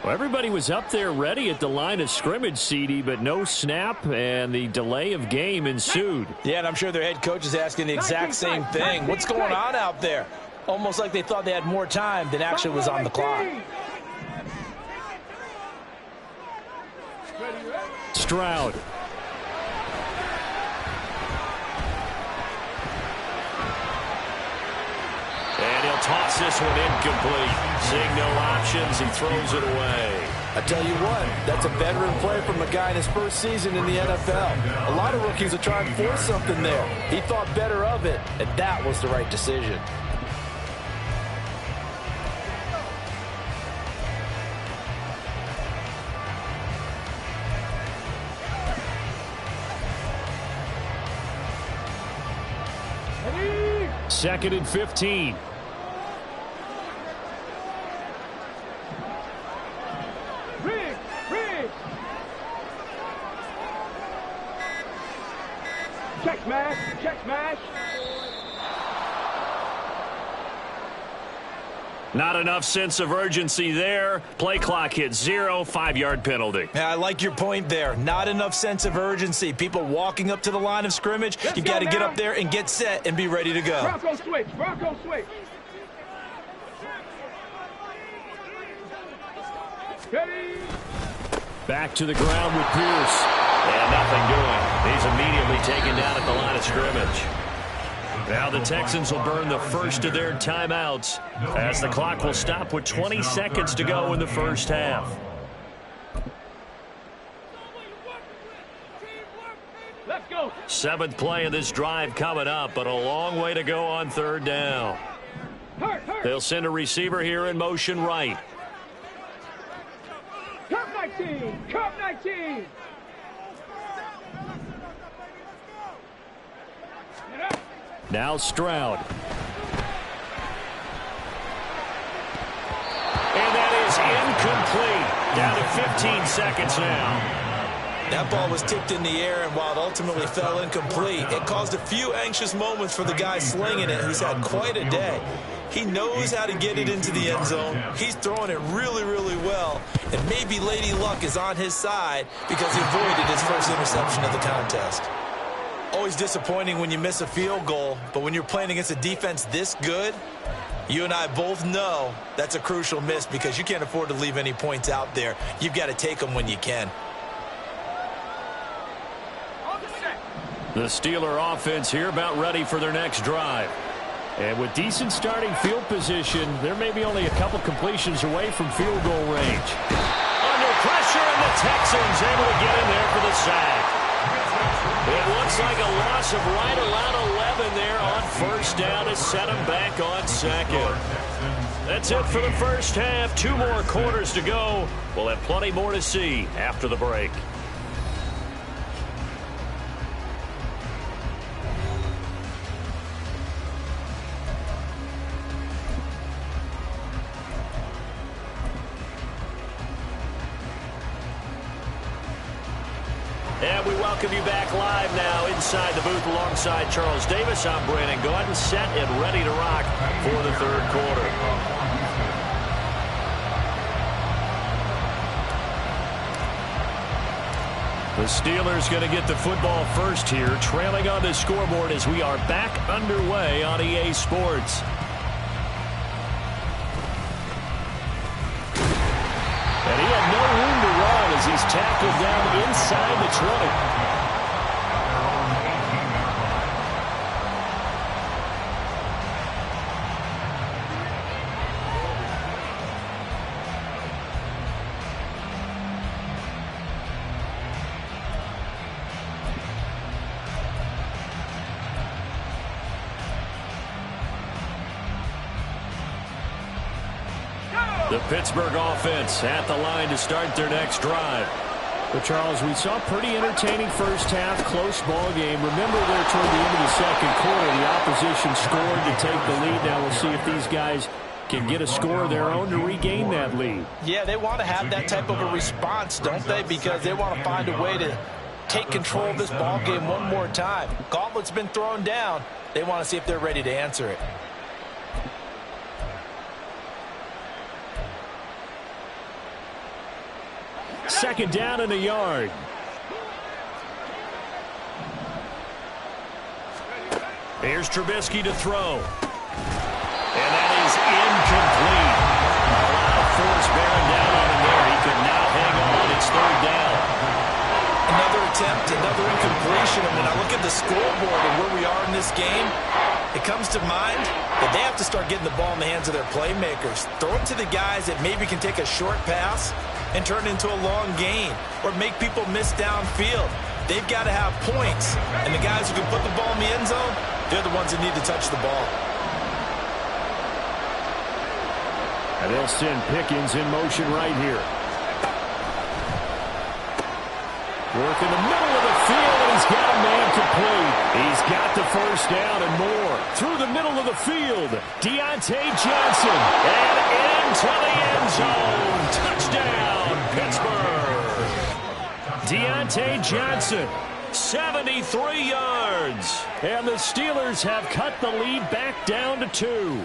Well, everybody was up there ready at the line of scrimmage, CD, but no snap, and the delay of game ensued. Yeah, and I'm sure their head coach is asking the exact same thing. What's going on out there? Almost like they thought they had more time than actually was on the clock. Stroud. And he'll toss this one incomplete. Seeing no options, he throws it away. I tell you what, that's a veteran play from a guy in his first season in the NFL. A lot of rookies will try and force something there. He thought better of it, and that was the right decision. Second and 15. Check smash, check smash. Not enough sense of urgency there. Play clock hits 0, 5-yard penalty. Yeah, I like your point there. Not enough sense of urgency. People walking up to the line of scrimmage, you got to get up there and get set and be ready to go. Bronco switch, Bronco switch. Ready. Back to the ground with Pierce. And nothing doing. He's immediately taken down at the line of scrimmage. Now the Texans will burn the first of their timeouts as the clock will stop with 20 seconds to go in the first half. Let's go. 7th play of this drive coming up, but a long way to go on 3rd down. They'll send a receiver here in motion right. Cup 19, Cup 19. Now Stroud. And that is incomplete. Down to 15 seconds now. That ball was tipped in the air, and while it ultimately fell incomplete, it caused a few anxious moments for the guy slinging it, who's had quite a day. He knows how to get it into the end zone. He's throwing it really, really well, and maybe Lady Luck is on his side because he avoided his first interception of the contest. Always disappointing when you miss a field goal, but when you're playing against a defense this good, you and I both know that's a crucial miss because you can't afford to leave any points out there. You've got to take them when you can. The Steeler offense here about ready for their next drive. And with decent starting field position, there may be only a couple completions away from field goal range. Under pressure, and the Texans able to get in there for the sack. It looks like a loss of right around 11 there on 1st down to set them back on 2nd. That's it for the first half. 2 more quarters to go. We'll have plenty more to see after the break. And we welcome you back live now inside the booth alongside Charles Davis. I'm Brandon Gordon, set and ready to rock for the 3rd quarter. The Steelers going to get the football first here, trailing on the scoreboard as we are back underway on EA Sports. And he had no room to run as he's tackled down inside the 20. The Pittsburgh offense at the line to start their next drive. But, Charles, we saw a pretty entertaining first half, close ball game. Remember there toward the end of the 2nd quarter, the opposition scored to take the lead. Now we'll see if these guys can get a score of their own to regain that lead. Yeah, they want to have that type of a response, don't they? Because they want to find a way to take control of this ball game one more time. Gauntlet's been thrown down. They want to see if they're ready to answer it. Second down and a yard. Here's Trubisky to throw. And that is incomplete. A lot of force bearing down on him there. He could not hang on. It's 3rd down. another incompletion, and when I look at the scoreboard and where we are in this game, it comes to mind that they have to start getting the ball in the hands of their playmakers. Throw it to the guys that maybe can take a short pass and turn it into a long gain or make people miss downfield. They've got to have points, and the guys who can put the ball in the end zone, they're the ones that need to touch the ball. And they'll send Pickens in motion right here. Work in the middle of the field, and he's got a man complete. He's got the first down and more. Through the middle of the field, Deontay Johnson. And into the end zone. Touchdown, Pittsburgh. Deontay Johnson, 73 yards. And the Steelers have cut the lead back down to 2.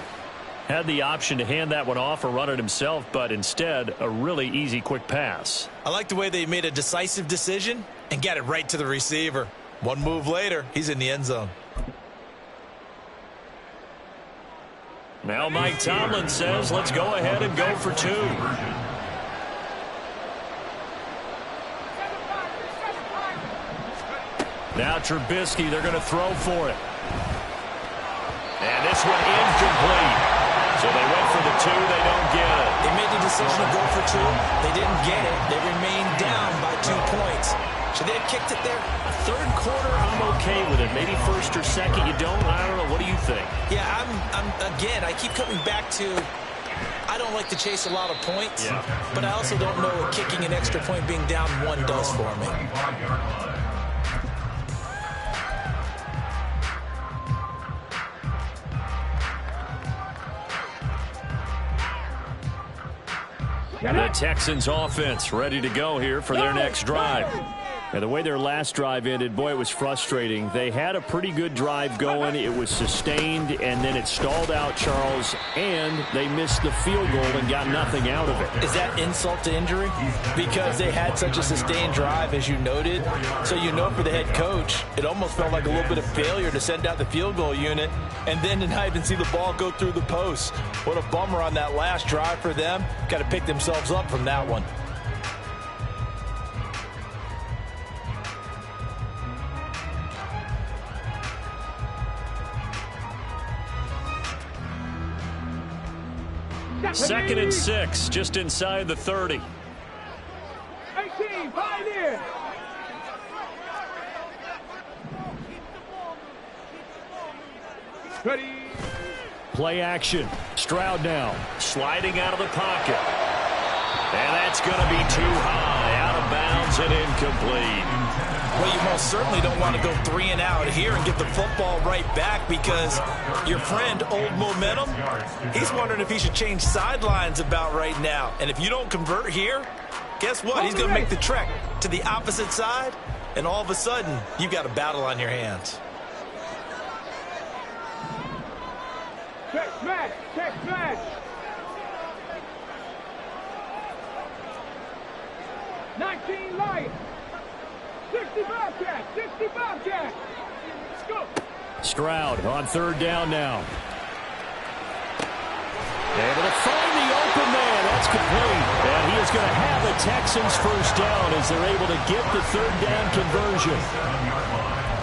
Had the option to hand that one off or run it himself, but instead, a really easy, quick pass. I like the way they made a decisive decision and got it right to the receiver. One move later, he's in the end zone. Now Mike Tomlin says, let's go ahead and go for 2. Now Trubisky, they're going to throw for it. And this one incomplete. So they went for the 2, they don't get it. They made the decision to go for 2. They didn't get it. They remained down by 2 points. Should they have kicked it there? Third quarter, I'm okay with it. Maybe first or second, you don't. I don't know. What do you think? Yeah, again, I keep coming back to I don't like to chase a lot of points, but I also don't know what kicking an extra point being down 1 does for me. The Texans offense ready to go here for their next drive. And the way their last drive ended, boy, it was frustrating. They had a pretty good drive going. It was sustained, and then it stalled out, Charles, and they missed the field goal and got nothing out of it. Is that insult to injury? Because they had such a sustained drive, as you noted. So you know for the head coach, it almost felt like a little bit of failure to send out the field goal unit and then to not even see the ball go through the post. What a bummer on that last drive for them. Got to pick themselves up from that one. Second and 6, just inside the 30. 18, Pioneer. Ready. Play action. Stroud now, sliding out of the pocket. And that's going to be too high, out of bounds and incomplete. Well, you most certainly don't want to go 3 and out here and get the football right back because your friend, Old Momentum, he's wondering if he should change sidelines about right now. And if you don't convert here, guess what? He's going to make the trek to the opposite side, and all of a sudden, you've got a battle on your hands. Check smash, check smash. 19 light. 65 jack, 65 jack. Let's go. Stroud on third down now. Able to find the open man. That's complete. And he is going to have the Texans first down as they're able to get the third down conversion.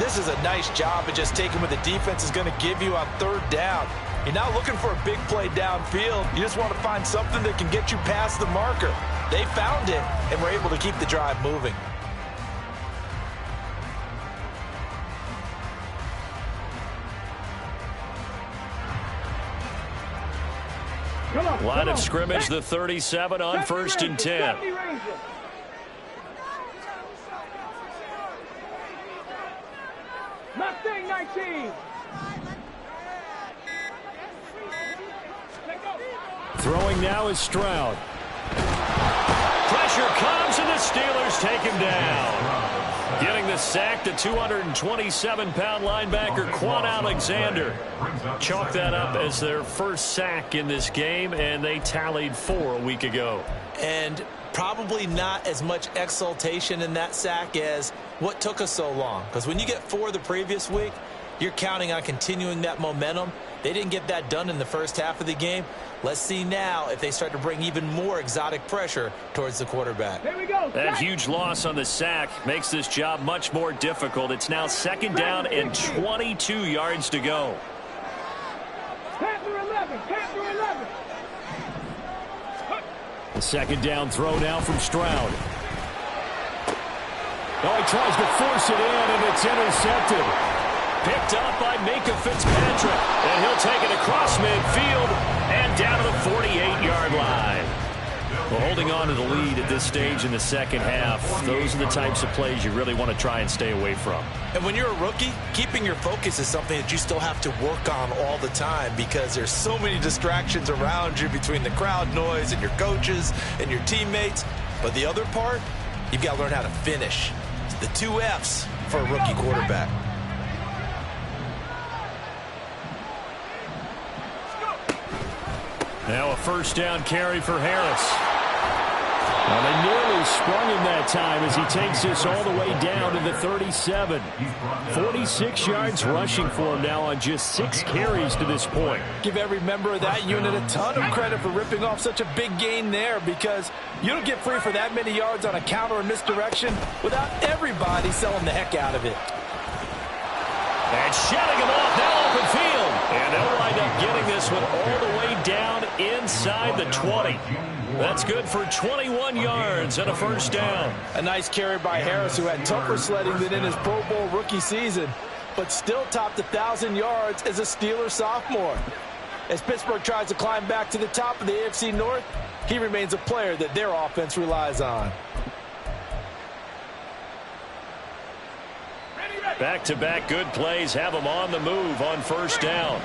This is a nice job of just taking what the defense is going to give you on third down. You're not looking for a big play downfield. You just want to find something that can get you past the marker. They found it and were able to keep the drive moving. Line of scrimmage, the 37 on first and 10. Mustang 19. Throwing now is Stroud. Pressure comes and the Steelers take him down. Getting the sack, the 227-pound linebacker, Quan Alexander. Chalk that up as their first sack in this game, and they tallied 4 a week ago. And probably not as much exultation in that sack as what took us so long. Because when you get 4 the previous week, you're counting on continuing that momentum. They didn't get that done in the first half of the game. Let's see now if they start to bring even more exotic pressure towards the quarterback. Here we go. That huge loss on the sack makes this job much more difficult. It's now 2nd down and 22 yards to go. Panther 11. Panther 11. The 2nd down throw now from Stroud. Oh, he tries to force it in, and it's intercepted. Picked up by Micah Fitzpatrick. And he'll take it across midfield and down to the 48-yard line. Well, holding on to the lead at this stage in the second half, those are the types of plays you really want to try and stay away from. And when you're a rookie, keeping your focus is something that you still have to work on all the time because there's so many distractions around you between the crowd noise and your coaches and your teammates. But the other part, you've got to learn how to finish. It's the 2 F's for a rookie quarterback. Now a 1st down carry for Harris. Well, they nearly sprung him that time as he takes this all the way down to the 37. 46 yards rushing for him now on just 6 carries to this point. Give every member of that unit a ton of credit for ripping off such a big gain there because you don't get free for that many yards on a counter or misdirection without everybody selling the heck out of it. And shutting him off now open field. And they'll wind up getting this one all the way down inside the 20. That's good for 21 yards and a 1st down. A nice carry by Harris, who had tougher sledding than in his Pro Bowl rookie season, but still topped 1,000 yards as a Steeler sophomore. As Pittsburgh tries to climb back to the top of the AFC North, he remains a player that their offense relies on. Back-to-back good plays have them on the move on 1st down.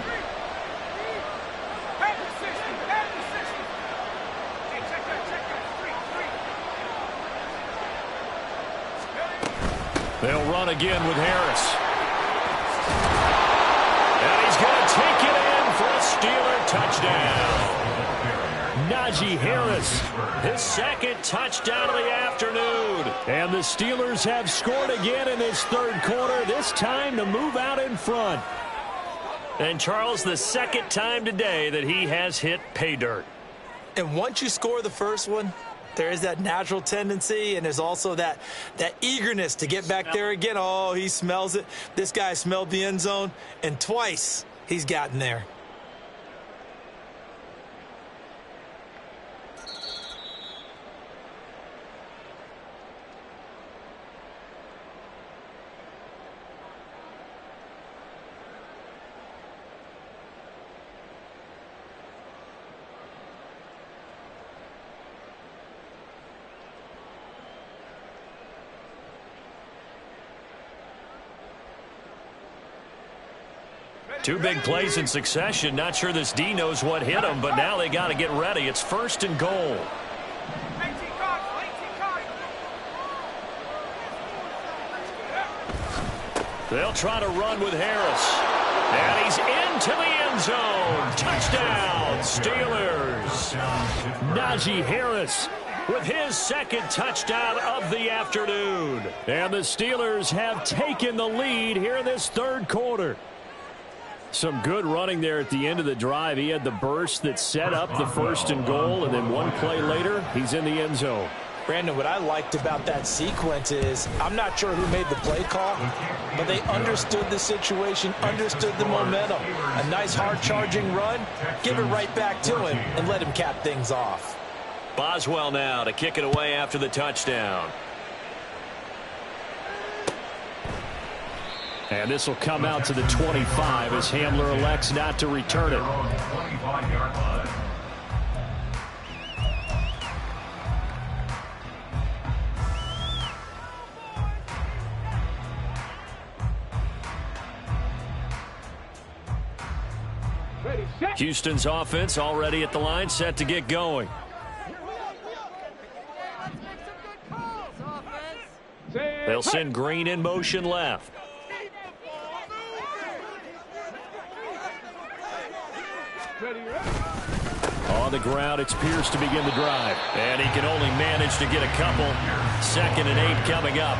They'll run again with Harris. And he's going to take it in for a Steeler touchdown. Najee Harris, his 2nd touchdown of the afternoon. And the Steelers have scored again in this 3rd quarter, this time to move out in front. And Charles, the 2nd time today that he has hit pay dirt. And once you score the first one, there is that natural tendency, and there's also that eagerness to get back there again. Oh, he smells it. This guy smelled the end zone, and twice he's gotten there. Two big plays in succession. Not sure this D knows what hit him, but now they got to get ready. It's 1st and goal. They'll try to run with Harris. And he's into the end zone. Touchdown, Steelers. Najee Harris with his 2nd touchdown of the afternoon. And the Steelers have taken the lead here in this 3rd quarter. Some good running there at the end of the drive. He had the burst that set up the 1st and goal, and then one play later, he's in the end zone. Brandon, what I liked about that sequence is I'm not sure who made the play call, but they understood the situation, understood the momentum. A nice hard-charging run, give it right back to him, and let him cap things off. Boswell now to kick it away after the touchdown. And this will come out to the 25 as Hamler elects not to return it. Houston's offense already at the line, set to get going. They'll send Green in motion left. On the ground, it's Pierce to begin the drive. And he can only manage to get a couple. 2nd and 8 coming up.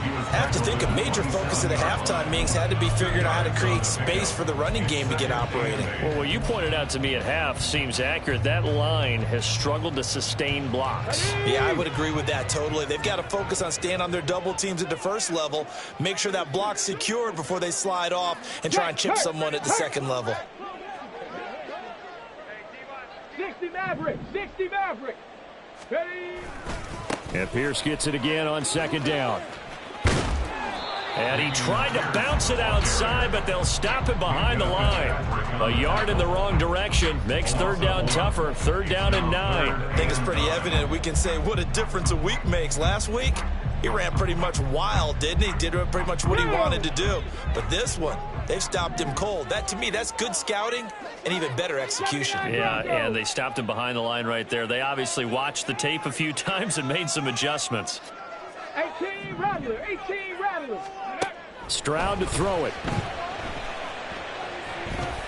I have to think a major focus of the halftime meetings had to be figuring out how to create space for the running game to get operating. Well, what you pointed out to me at half seems accurate. That line has struggled to sustain blocks. Yeah, I would agree with that totally. They've got to focus on staying on their double teams at the first level, make sure that block's secured before they slide off and try and chip someone at the second level. 60 Maverick, 60 Maverick. Ready? And Pierce gets it again on second down. And he tried to bounce it outside, but they'll stop him behind the line. A yard in the wrong direction makes third down tougher. Third down and 9. I think it's pretty evident. We can say what a difference a week makes. Last week, he ran pretty much wild, didn't he? Did pretty much what he wanted to do. But this one, they've stopped him cold. That, to me, that's good scouting and even better execution. Yeah, and they stopped him behind the line right there. They obviously watched the tape a few times and made some adjustments. 18 Rattler, 18 Rattler. Stroud to throw it.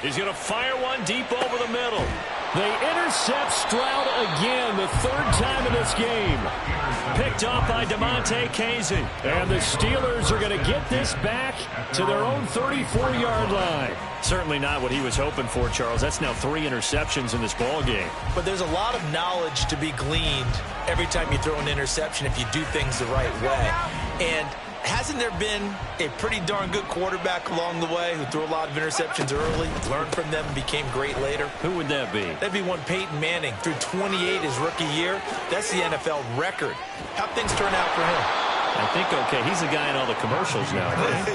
He's going to fire one deep over the middle. They intercept Stroud again, the third time in this game. Picked off by DeMonte Casey. And the Steelers are going to get this back to their own 34-yard line. Certainly not what he was hoping for, Charles. That's now 3 interceptions in this ball game. But there's a lot of knowledge to be gleaned every time you throw an interception if you do things the right way. And hasn't there been a pretty darn good quarterback along the way who threw a lot of interceptions early, learned from them, and became great later? Who would that be? That'd be one Peyton Manning. Threw 28 his rookie year. That's the NFL record. How'd things turn out for him? I think okay. He's the guy in all the commercials now.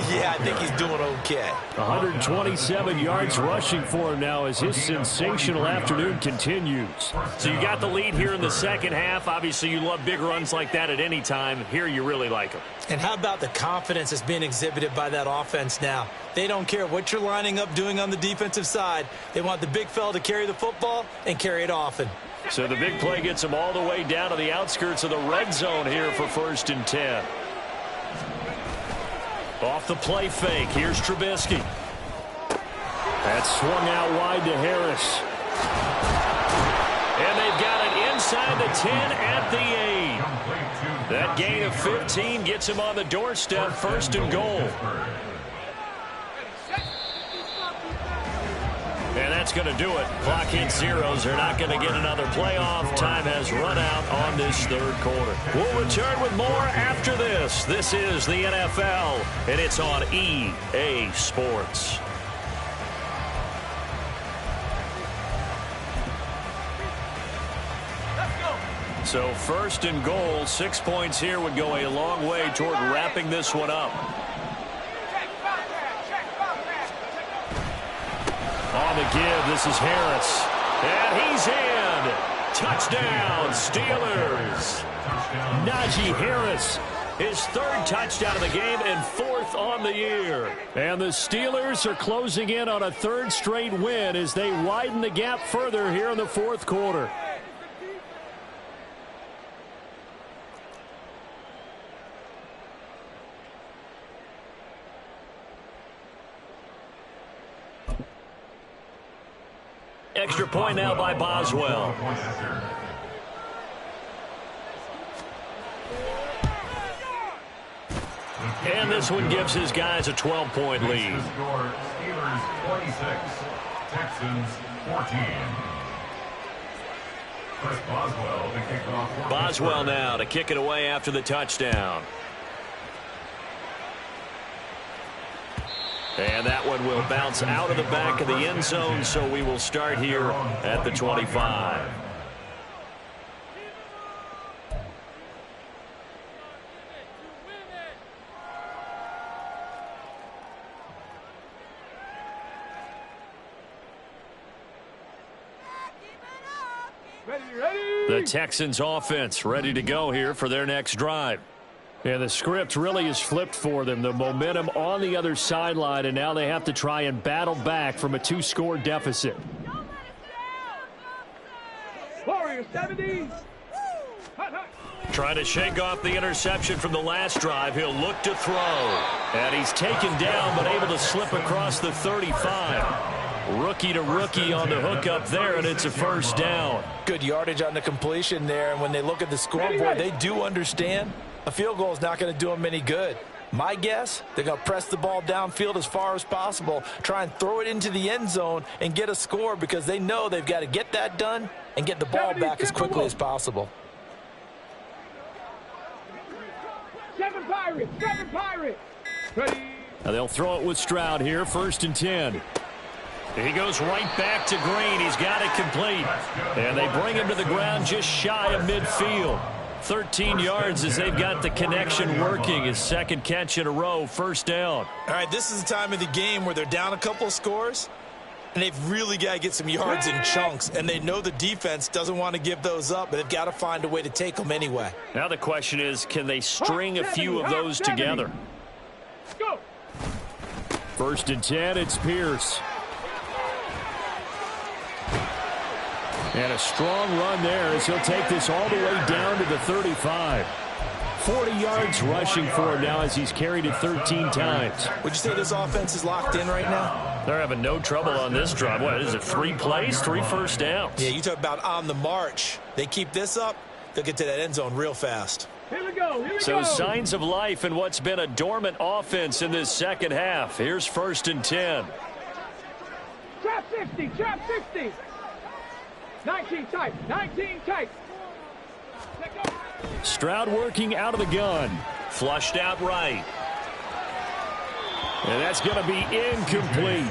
Yeah, I think he's doing okay. 127 yards rushing for him now as his sensational afternoon continues. So you got the lead here in the second half. Obviously, you love big runs like that at any time. Here, you really like them. And how about the confidence that's being exhibited by that offense now? They don't care what you're lining up doing on the defensive side. They want the big fella to carry the football and carry it often. So the big play gets them all the way down to the outskirts of the red zone here for 1st and 10. Off the play fake. Here's Trubisky. That's swung out wide to Harris. And they've got it inside the 10 at the 8. That gain of 15 gets him on the doorstep, 1st and goal. And that's going to do it. Clock hits zeros. They're not going to get another playoff. Time has run out on this third quarter. We'll return with more after this. This is the NFL, and it's on EA Sports. So 1st and goal, 6 points here would go a long way toward wrapping this one up. On the give, this is Harris. And he's in. Touchdown, Steelers. Najee Harris, his 3rd touchdown of the game and 4th on the year. And the Steelers are closing in on a 3rd straight win as they widen the gap further here in the 4th quarter. Extra point now by Boswell. And this one gives his guys a 12-point lead. Steelers 26, Texans 14. Chris Boswell to kick off. Boswell now to kick it away after the touchdown. And that one will bounce out of the back of the end zone, so we will start here at the 25. The Texans offense ready to go here for their next drive. And the script really is flipped for them. The momentum on the other sideline, and now they have to try and battle back from a 2-score deficit. Warriors 70. Trying to shake off the interception from the last drive. He'll look to throw. And he's taken down, but able to slip across the 35. Rookie to rookie on the hook up there, and it's a 1st down. Good yardage on the completion there, and when they look at the scoreboard, they do understand A field goal is not going to do them any good. My guess, they're going to press the ball downfield as far as possible, try and throw it into the end zone and get a score because they know they've got to get that done and get the ball back as quickly as possible. 7 Pirates, 7 Pirates. Ready. Now they'll throw it with Stroud here, 1st and 10. He goes right back to Green. He's got it complete. And they bring him to the ground just shy of midfield. 13 yards as they've got the connection working. His 2nd catch in a row, 1st down. All right, this is the time of the game where they're down a couple of scores, and they've really got to get some yards in chunks, and they know the defense doesn't want to give those up, but they've got to find a way to take them anyway. Now the question is, can they string a few of those together? Go. 1st and 10, it's Pierce. And a strong run there as he'll take this all the way down to the 35. 40 yards rushing for him now as he's carried it 13 times. Would you say this offense is locked in right now? They're having no trouble on this drive. What is it, 3 plays, 3 first downs? Yeah, you talk about on the march. They keep this up, they'll get to that end zone real fast. Here we go. Here we So go. signs of life in what's been a dormant offense in this 2nd half. Here's 1st and 10. Trap 60, trap 60. 19 tight, 19 tight. Stroud working out of the gun. Flushed out right. And that's going to be incomplete.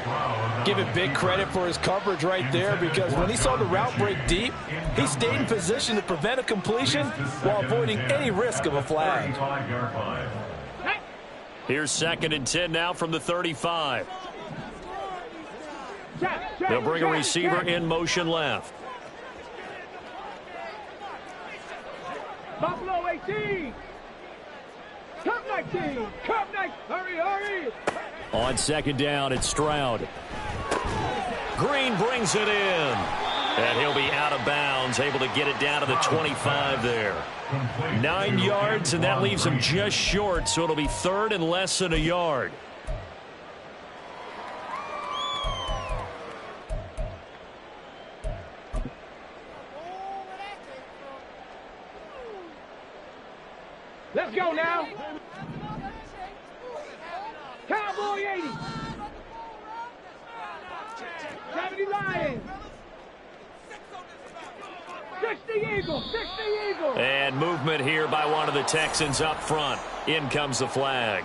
Give it big credit for his coverage right there because when he saw the route break deep, he stayed in position to prevent a completion while avoiding any risk of a flag. Here's 2nd and 10 now from the 35. They'll bring a receiver in motion left. Buffalo 18. Cup 19. Cup 19. Hurry, hurry. On 2nd down, it's Stroud. Green brings it in. And he'll be out of bounds, able to get it down to the 25 there. 9 yards, and that leaves him just short, so it'll be 3rd and less than a yard. Let's go now. Cowboy 80. 70 Lions. 60 Eagles. 60 Eagles. And movement here by one of the Texans up front. In comes the flag.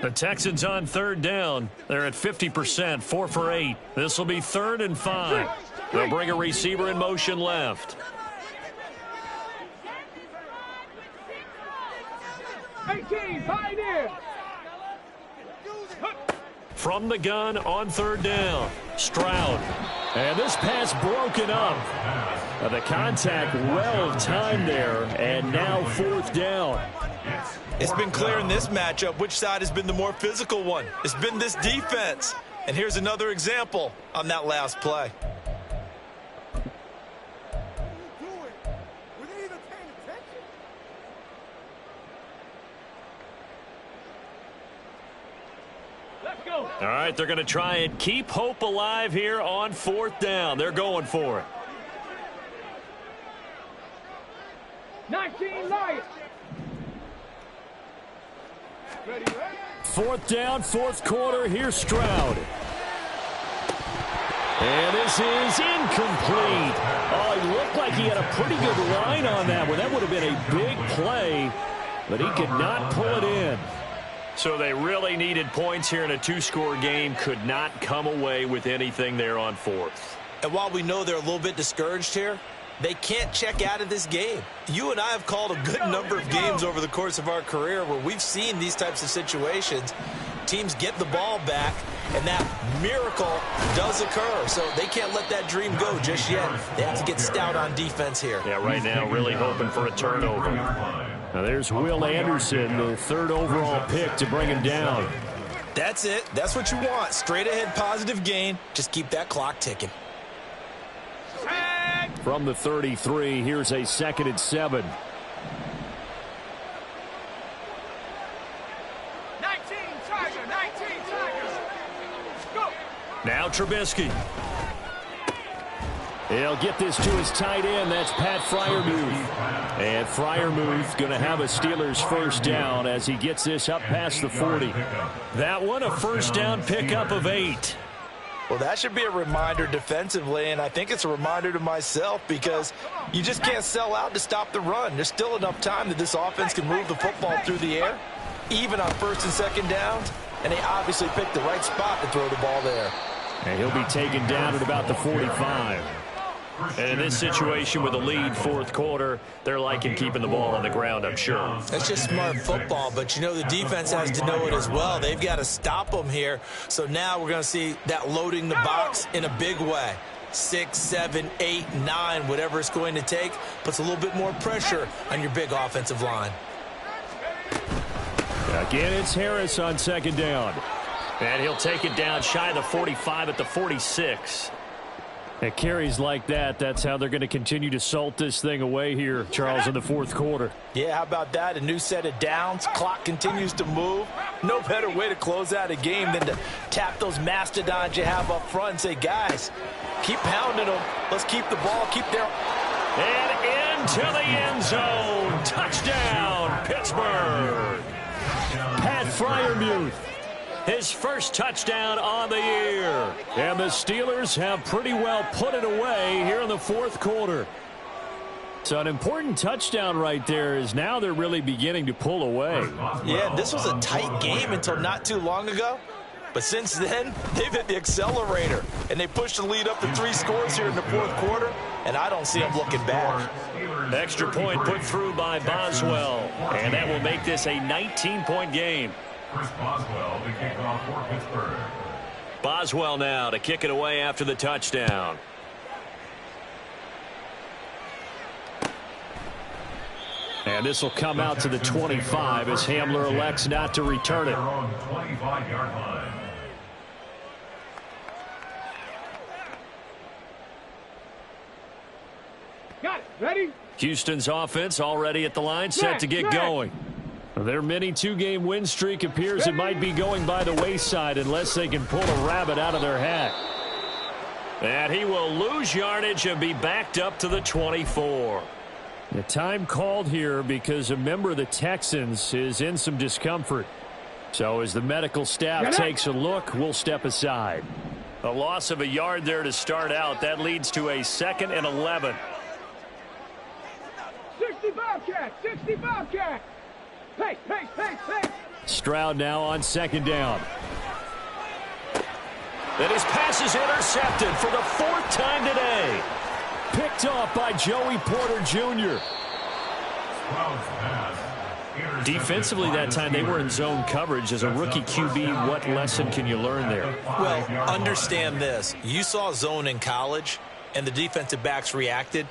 The Texans on 3rd down. They're at 50%, 4 for 8. This will be 3rd and 5. They'll bring a receiver in motion left. 18, Pioneer. From the gun on 3rd down. Stroud. And this pass broken up. The contact well timed there. And now 4th down. It's been clear in this matchup which side has been the more physical one. It's been this defense. And here's another example on that last play. Let's go. All right, they're going to try and keep hope alive here on 4th down. They're going for it. 19 Lions. 4th down, 4th quarter. Here's Stroud. And this is incomplete. Oh, he looked like he had a pretty good line on that one. That would have been a big play, but he could not pull it in. So they really needed points here in a 2-score game. Could not come away with anything there on 4th. And while we know they're a little bit discouraged here, they can't check out of this game. You and I have called a good number of games over the course of our career where we've seen these types of situations. Teams get the ball back, and that miracle does occur. So they can't let that dream go just yet. They have to get stout on defense here. Yeah, right now really hoping for a turnover. Now there's Will Anderson, the 3rd overall pick to bring him down. That's it. That's what you want. Straight ahead positive gain. Just keep that clock ticking. From the 33, here's a 2nd and 7. Tiger, 19 Tigers. Go. Now Trubisky. He'll get this to his tight end. That's Pat Freiermuth. And Freiermuth going to have a Steelers first down as he gets this up past the 40. That one, a first down pickup of 8. Well, that should be a reminder defensively, and I think it's a reminder to myself because you just can't sell out to stop the run. There's still enough time that this offense can move the football through the air, even on first and second downs, and they obviously picked the right spot to throw the ball there. And he'll be taken down at about the 45. And in this situation with a lead fourth quarter, they're liking keeping the ball on the ground, I'm sure. That's just smart football, but you know the defense has to know it as well. They've got to stop them here. So now we're going to see that loading the box in a big way. 6, 7, 8, 9, whatever it's going to take, puts a little bit more pressure on your big offensive line. Again, it's Harris on second down. And he'll take it down shy of the 45 at the 46. At carries like that, that's how they're going to continue to salt this thing away here, Charles, in the fourth quarter. Yeah, how about that? A new set of downs. Clock continues to move. No better way to close out a game than to tap those mastodons you have up front and say, guys, keep pounding them. Let's keep the ball, keep their... And into the end zone. Touchdown, Pittsburgh. Pat Freiermuth. His first touchdown on the year. And the Steelers have pretty well put it away here in the fourth quarter. So an important touchdown right there is now they're really beginning to pull away. Yeah, this was a tight game until not too long ago. But since then, they've hit the accelerator. And they pushed the lead up to 3 scores here in the fourth quarter. And I don't see them looking back. Extra point put through by Boswell. And that will make this a 19-point game. Chris Boswell to kick off for Pittsburgh. Boswell now to kick it away after the touchdown. And this will come out to the 25 as Hamler elects not to return it. 25-yard line. Got it. Ready? Houston's offense already at the line, set to get going. Their mini 2-game win streak appears it might be going by the wayside unless they can pull a rabbit out of their hat. And he will lose yardage and be backed up to the 24. The time called here because a member of the Texans is in some discomfort. So as the medical staff takes a look, we'll step aside. A loss of a yard there to start out. That leads to a 2nd and 11. 60 Bobcat! 60 Bobcat! Hey, hey, hey, hey! Stroud now on second down. And his pass is intercepted for the 4th time today. Picked off by Joey Porter Jr. Defensively that time they were in zone coverage. As a rookie QB, what lesson can you learn there? Well, understand this. You saw zone in college, and the defensive backs reacted.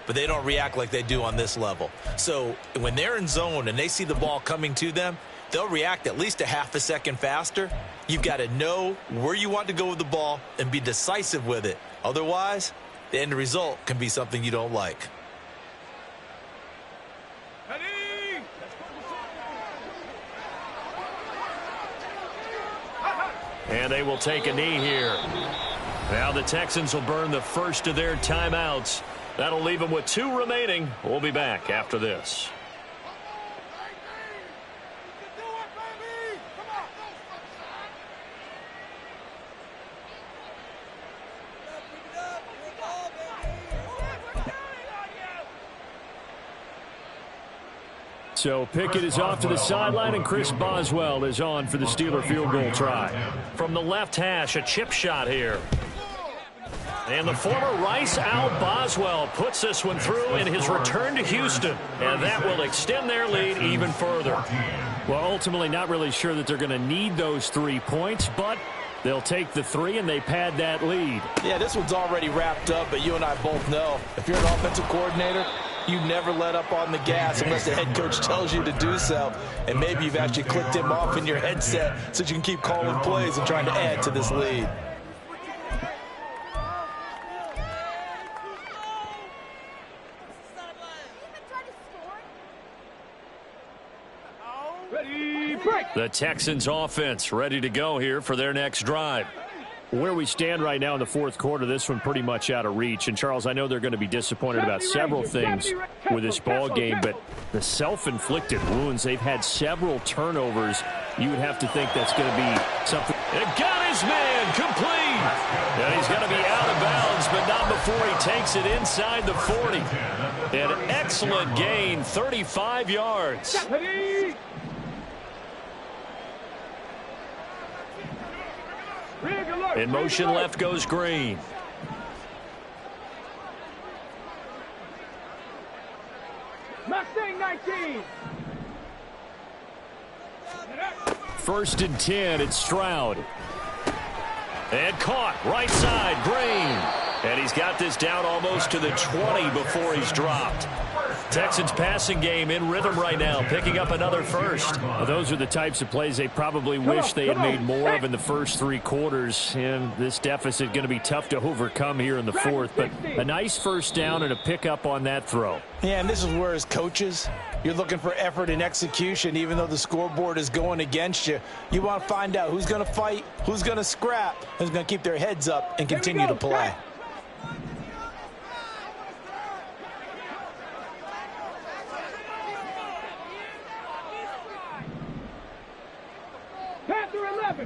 But they don't react like they do on this level. So when they're in zone and they see the ball coming to them, they'll react at least a half a second faster. You've got to know where you want to go with the ball and be decisive with it. Otherwise, the end result can be something you don't like. Ready? And they will take a knee here. Now the Texans will burn the first of their timeouts. That'll leave them with 2 remaining. We'll be back after this. So Pickett is off to the sideline, and Chris Boswell is on for the Steeler field goal try. From the left hash, a chip shot here. And the former Rice Al Boswell puts this one through in his return to Houston. And that will extend their lead even further. Well, ultimately not really sure that they're going to need those 3 points, but they'll take the 3 and they pad that lead. Yeah, this one's already wrapped up, but you and I both know if you're an offensive coordinator, you never let up on the gas unless the head coach tells you to do so. And maybe you've actually clicked him off in your headset so you can keep calling plays and trying to add to this lead. Ready, The Texans offense ready to go here for their next drive. Where we stand right now in the fourth quarter, this one pretty much out of reach. And, Charles, I know they're going to be disappointed about several things with this ball game, but the self-inflicted wounds, they've had several turnovers. You would have to think that's going to be something. And got his man complete. And he's going to be out of bounds, but not before he takes it inside the 40. An excellent gain, 35 yards. In motion left goes Green. Mustang 19. First and 10, it's Stroud. And caught, right side, Green. And he's got this down almost to the 20 before he's dropped. Texans passing game in rhythm right now, picking up another first. Well, those are the types of plays they probably wish they had made more of in the first three quarters. And this deficit going to be tough to overcome here in the fourth. But a nice first down and a pickup on that throw. Yeah, and this is where as coaches, you're looking for effort and execution. Even though the scoreboard is going against you, you want to find out who's going to fight, who's going to scrap, who's going to keep their heads up and continue to play.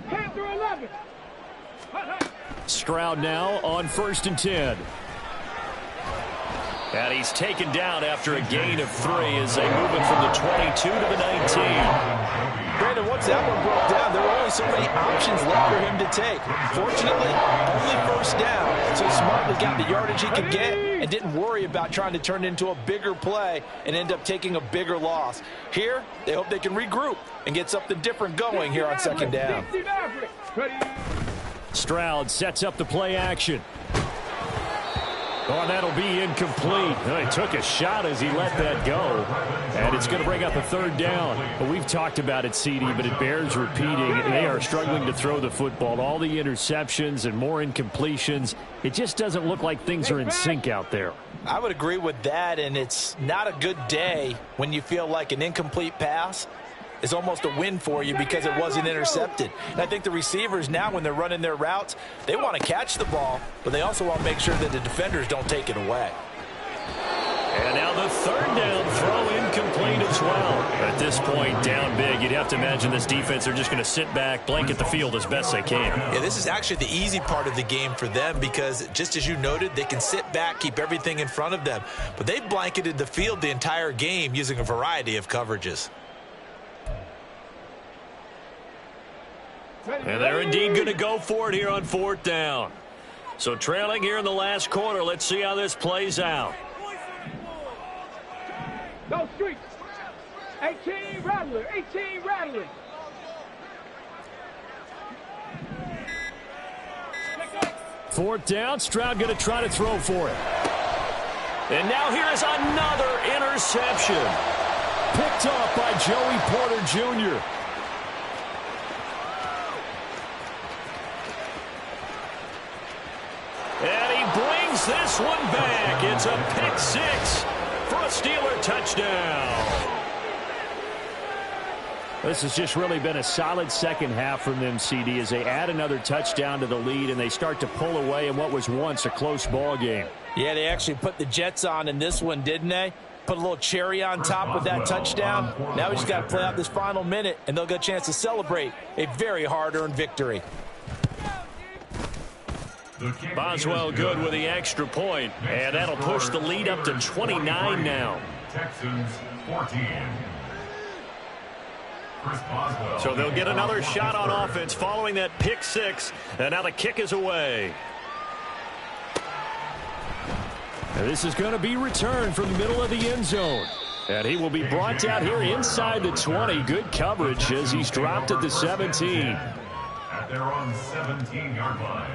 Panther 11. Stroud now on first and 10. And he's taken down after a gain of 3 as they move it from the 22 to the 19. Brandon, once that one broke down, there were only so many options left for him to take. Fortunately, only first down, so smartly got the yardage he could get and didn't worry about trying to turn it into a bigger play and end up taking a bigger loss. Here, they hope they can regroup and get something different going here on second down. Stroud sets up the play action. Oh, that'll be incomplete. He took a shot as he let that go. And it's going to bring up a third down. But we've talked about it, CD, but it bears repeating. They are struggling to throw the football. All the interceptions and more incompletions. It just doesn't look like things are in sync out there. I would agree with that, and it's not a good day when you feel like an incomplete pass is almost a win for you because it wasn't intercepted. And I think the receivers now, when they're running their routes, they want to catch the ball, but they also want to make sure that the defenders don't take it away. And now the third down throw incomplete as well. At this point, down big, you'd have to imagine this defense are just going to sit back, blanket the field as best they can. Yeah, this is actually the easy part of the game for them because, just as you noted, they can sit back, keep everything in front of them. But they've blanketed the field the entire game using a variety of coverages. And they're indeed going to go for it here on fourth down. So trailing here in the last quarter. Let's see how this plays out. Go streets. 18 Rattler. 18 Rattler. Fourth down. Stroud going to try to throw for it. And now here is another interception. Picked up by Joey Porter Jr. And he brings this one back. It's a pick 6 for a Steeler touchdown. This has just really been a solid second half from them, CD, as they add another touchdown to the lead and they start to pull away in what was once a close ball game. Yeah, they actually put the Jets on in this one, didn't they? Put a little cherry on top with that touchdown. Now we just got to play out this final minute, and they'll get a chance to celebrate a very hard-earned victory. Boswell good with the extra point, and that'll push the lead up to 29 now. Texans 14. So they'll get another shot on offense following that pick 6, and now the kick is away. And this is going to be returned from the middle of the end zone. And he will be brought down here inside the 20. Good coverage as he's dropped at the 17. At their own 17-yard line.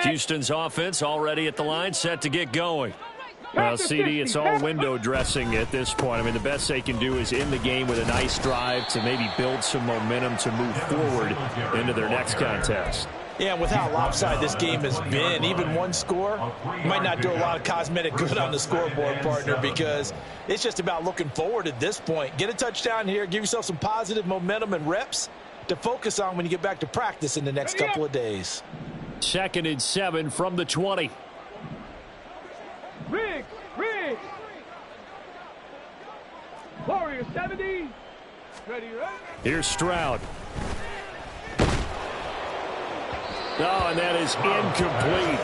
Houston's offense already at the line, set to get going. Well, CD, it's all window dressing at this point. I mean, the best they can do is end the game with a nice drive to maybe build some momentum to move forward into their next contest. Yeah, and with how lopsided this game has been, even one score might not do a lot of cosmetic good on the scoreboard, partner, because it's just about looking forward at this point. Get a touchdown here, give yourself some positive momentum and reps to focus on when you get back to practice in the next couple of days. 2nd and 7 from the 20. Riggs. Warrior 70. Ready, right? Here's Stroud. Oh, and that is incomplete.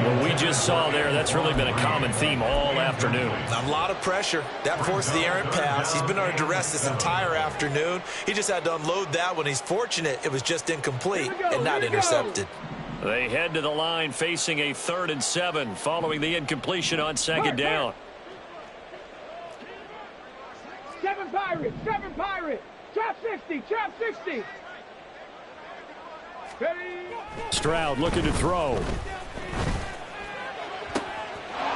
What we just saw there, that's really been a common theme all afternoon. A lot of pressure. That forced the errant pass. He's been under duress this entire afternoon. He just had to unload that one. He's fortunate it was just incomplete and not intercepted. They head to the line facing a 3rd and 7 following the incompletion on 2nd down. 7 Pirates. Trap 60. Ready. Stroud looking to throw.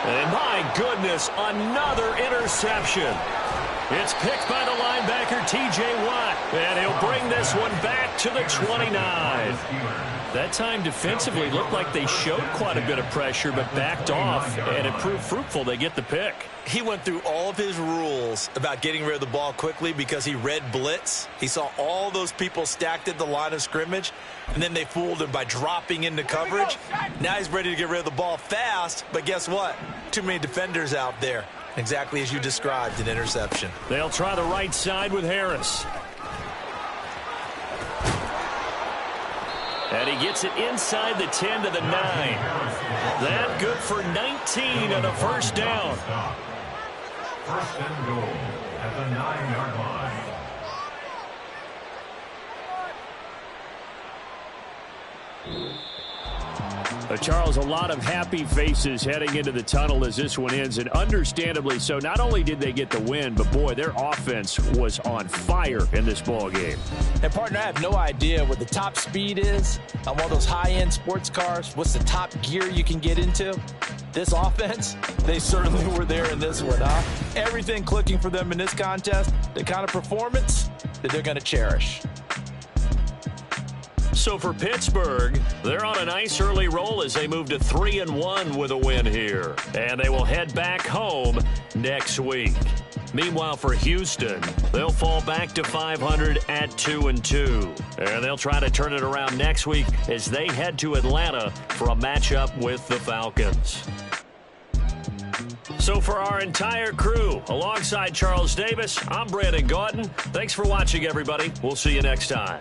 And my goodness, another interception. It's picked by the linebacker, T.J. Watt. And he'll bring this one back to the 29. That time defensively looked like they showed quite a bit of pressure, but backed off, and it proved fruitful. They get the pick. He went through all of his rules about getting rid of the ball quickly because he read blitz. He saw all those people stacked at the line of scrimmage, and then they fooled him by dropping into coverage. Now he's ready to get rid of the ball fast, but guess what? Too many defenders out there. Exactly as you described, an interception. They'll try the right side with Harris. And he gets it inside the 10 to the 9. That good for 19 and a 1st down. 1st and goal at the 9-yard line. Charles, a lot of happy faces heading into the tunnel as this one ends, and understandably so. Not only did they get the win, but boy, their offense was on fire in this ball game. And partner, I have no idea what the top speed is on one of those high-end sports cars. What's the top gear you can get into? This offense, they certainly were there in this one, huh? Everything clicking for them in this contest, the kind of performance that they're going to cherish. So for Pittsburgh, they're on a nice early roll as they move to 3-1 with a win here. And they will head back home next week. Meanwhile, for Houston, they'll fall back to 500 at 2-2. And they'll try to turn it around next week as they head to Atlanta for a matchup with the Falcons. So for our entire crew, alongside Charles Davis, I'm Brandon Gautin. Thanks for watching, everybody. We'll see you next time.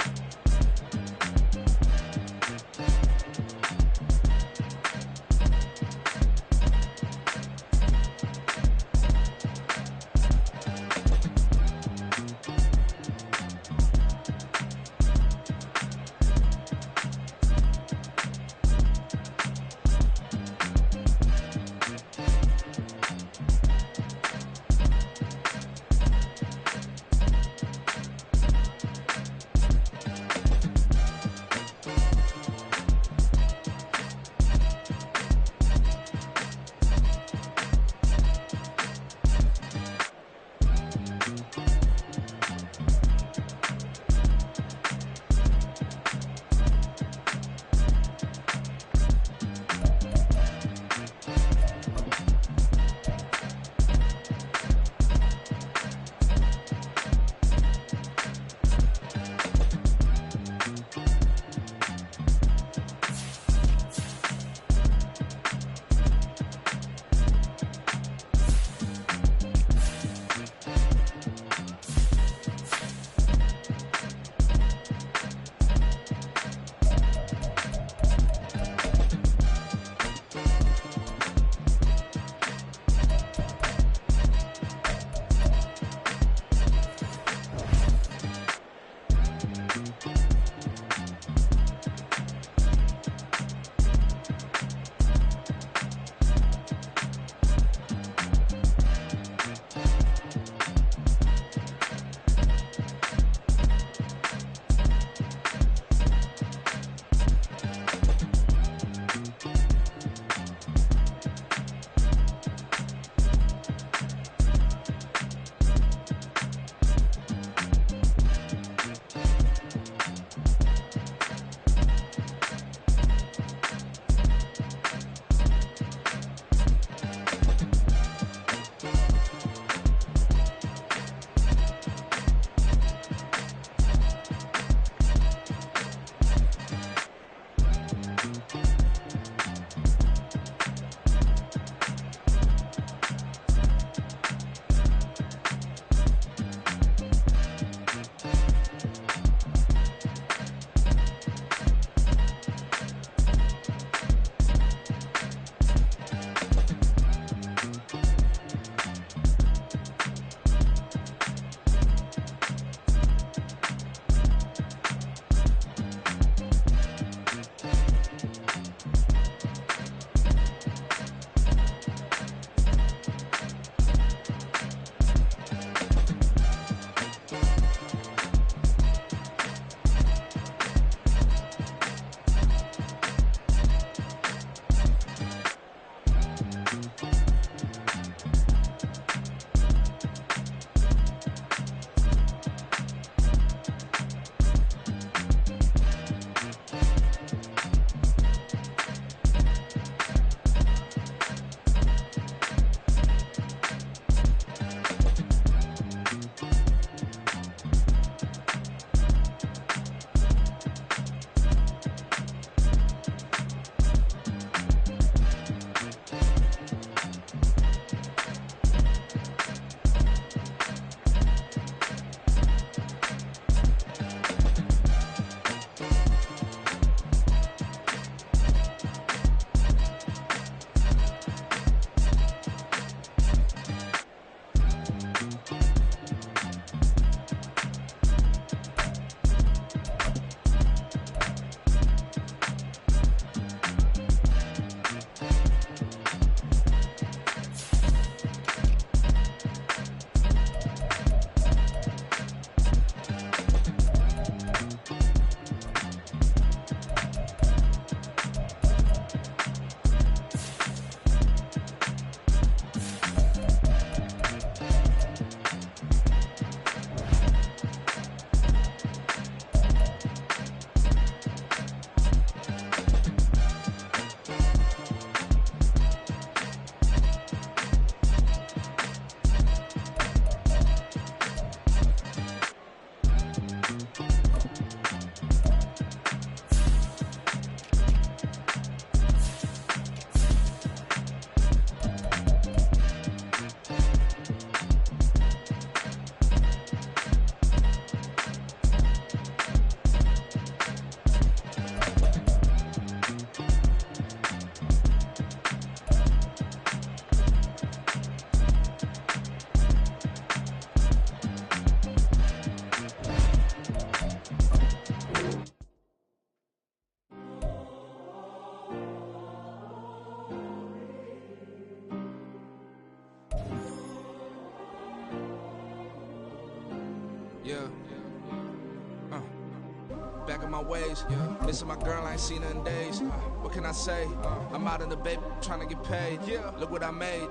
back on my ways. Missing my girl, I ain't seen her in days. What can I say? I'm out in the baby, trying to get paid. Look what I made.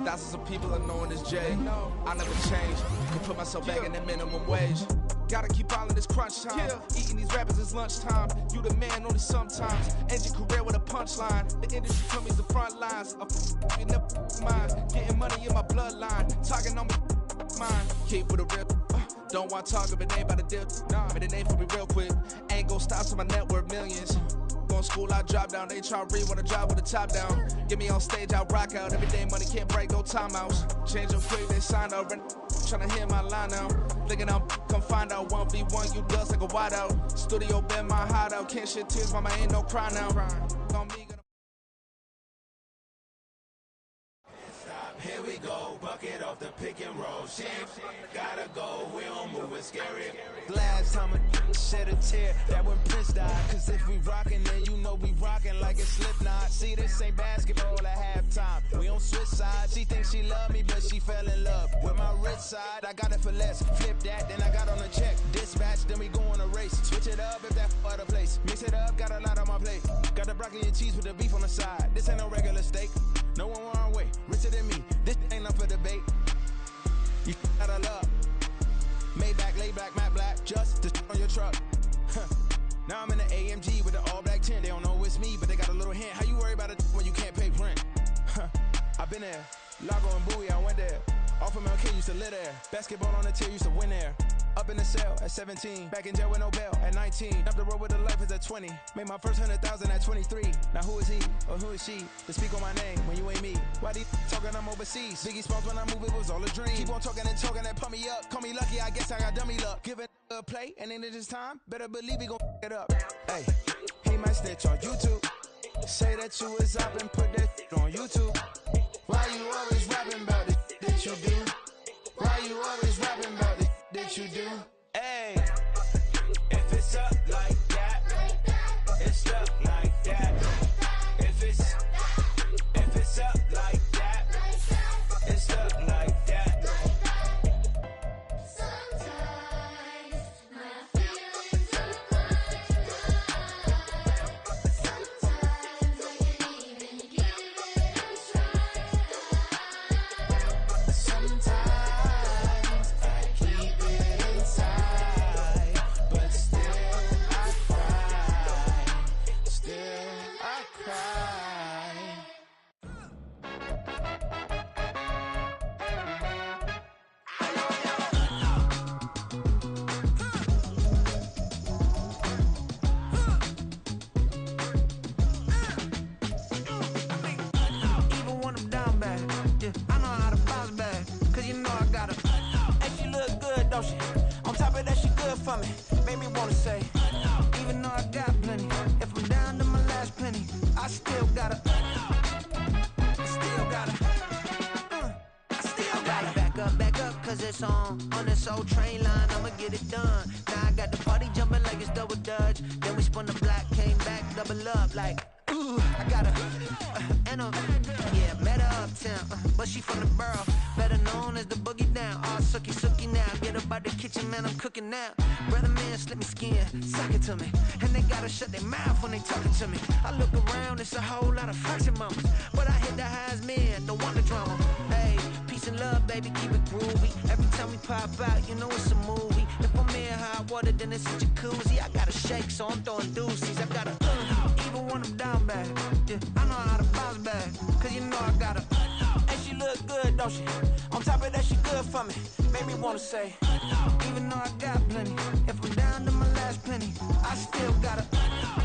Thousands of people are knowing this Jay. I never change. Can put myself back in the minimum wage. Gotta keep all in this crunch time. Eating these rappers is lunchtime. You the man only sometimes. End your career with a punchline. The industry told me the front lines. You never mind. Getting money in my bloodline. Talking on me, mine. Keep with a real. Don't want to talk if it ain't about a dip. But it ain't for me real quick. Ain't gon' stop till my net worth millions. Going school, I drop down. They try to read when I drive with the top down. Get me on stage, I rock out. Every day money can't break, no timeouts. Change them quick, they sign up. Tryna hear my line now. Thinking I'm come find out 1v1, you dust like a wideout. Studio been my hideout. Can't shed tears, mama ain't no cry now. On me, Here we go, bucket off the pick and roll. Shit, gotta go, we don't move, it's scary. Last time a shed a tear, that when Prince died. Cause if we rockin', then you know we rockin' like it's Slipknot. See, this ain't basketball at halftime. We on switch sides. She thinks she love me, but she fell in love with my rich side. I got it for less. Flip that, then I got on a check. Dispatch, then we go on a race. Switch it up if that other place. Mix it up, got a lot on my plate. Got the broccoli and cheese with the beef on the side. This ain't no regular steak. No one wrong way, richer than me. This ain't up for debate. You got a love. Maybach, lay back, matte black, just to on your truck. Now I'm in the AMG with the all black tint. They don't know it's me, but they got a little hint. How you worry about it when you can't pay rent? I've been there. Lago and Bowie, I went there. Off of MLK, used to live there. Basketball on the tier, used to win there. Up in the cell at 17. Back in jail with no bail at 19. Up the road with the life is at 20. Made my first 100,000 at 23. Now who is he or who is she to speak on my name when you ain't me? Why they talking I'm overseas? Biggie Smalls when I move, it was all a dream. Keep on talking and talking and pump me up. Call me lucky, I guess I got dummy luck. Give it a play and then it's time. Better believe he gon' it up. Hey, he might snitch on YouTube. Say that you was up and put that on YouTube. Why you always rapping about it that you do? Why you always rapping about it that you do? Hey, if it's up like that, it's up like that. If it's up like that, it's up like that. Sometimes my feelings are blind. Sometimes I can't even give it a try. Sometimes I keep it inside, but still I cry. Still I cry. Even when I'm down bad, yeah, I know how to bounce back. Cause you know I got her. And she look good, don't she? On top of that, she good for me. Made me wanna say, even though I got plenty, if I'm down to my last penny, I still got her. I still got her. I still got her. Back up, cause it's on this old train line, I'ma get it done. Now I got the party jumping like it's double dutch. Then we spun the block, came back, double up like, ooh, I got her. And yeah, met her uptown, but she from the borough. Better known as the boogie down. All sookie now. Get up out the kitchen, man, I'm cooking now. Brother man, slip me skin, suck it to me. And they gotta shut their mouth when they talking to me. I look around, it's a whole lot of flirting mamas. But I hit the highs, man, don't want the drama. Hey, peace and love, baby, keep it groovy. Every time we pop out, you know it's a movie. If I'm in hot water, then it's a jacuzzi. I gotta shake, so I'm throwing deuces. I gotta, even when I'm down bad, yeah, I know how to bounce back. Cause you know I got her. And she look good, don't she? On top of that, she good for me. Made me wanna say, even though I got plenty, if I'm down to my last penny, I still got her.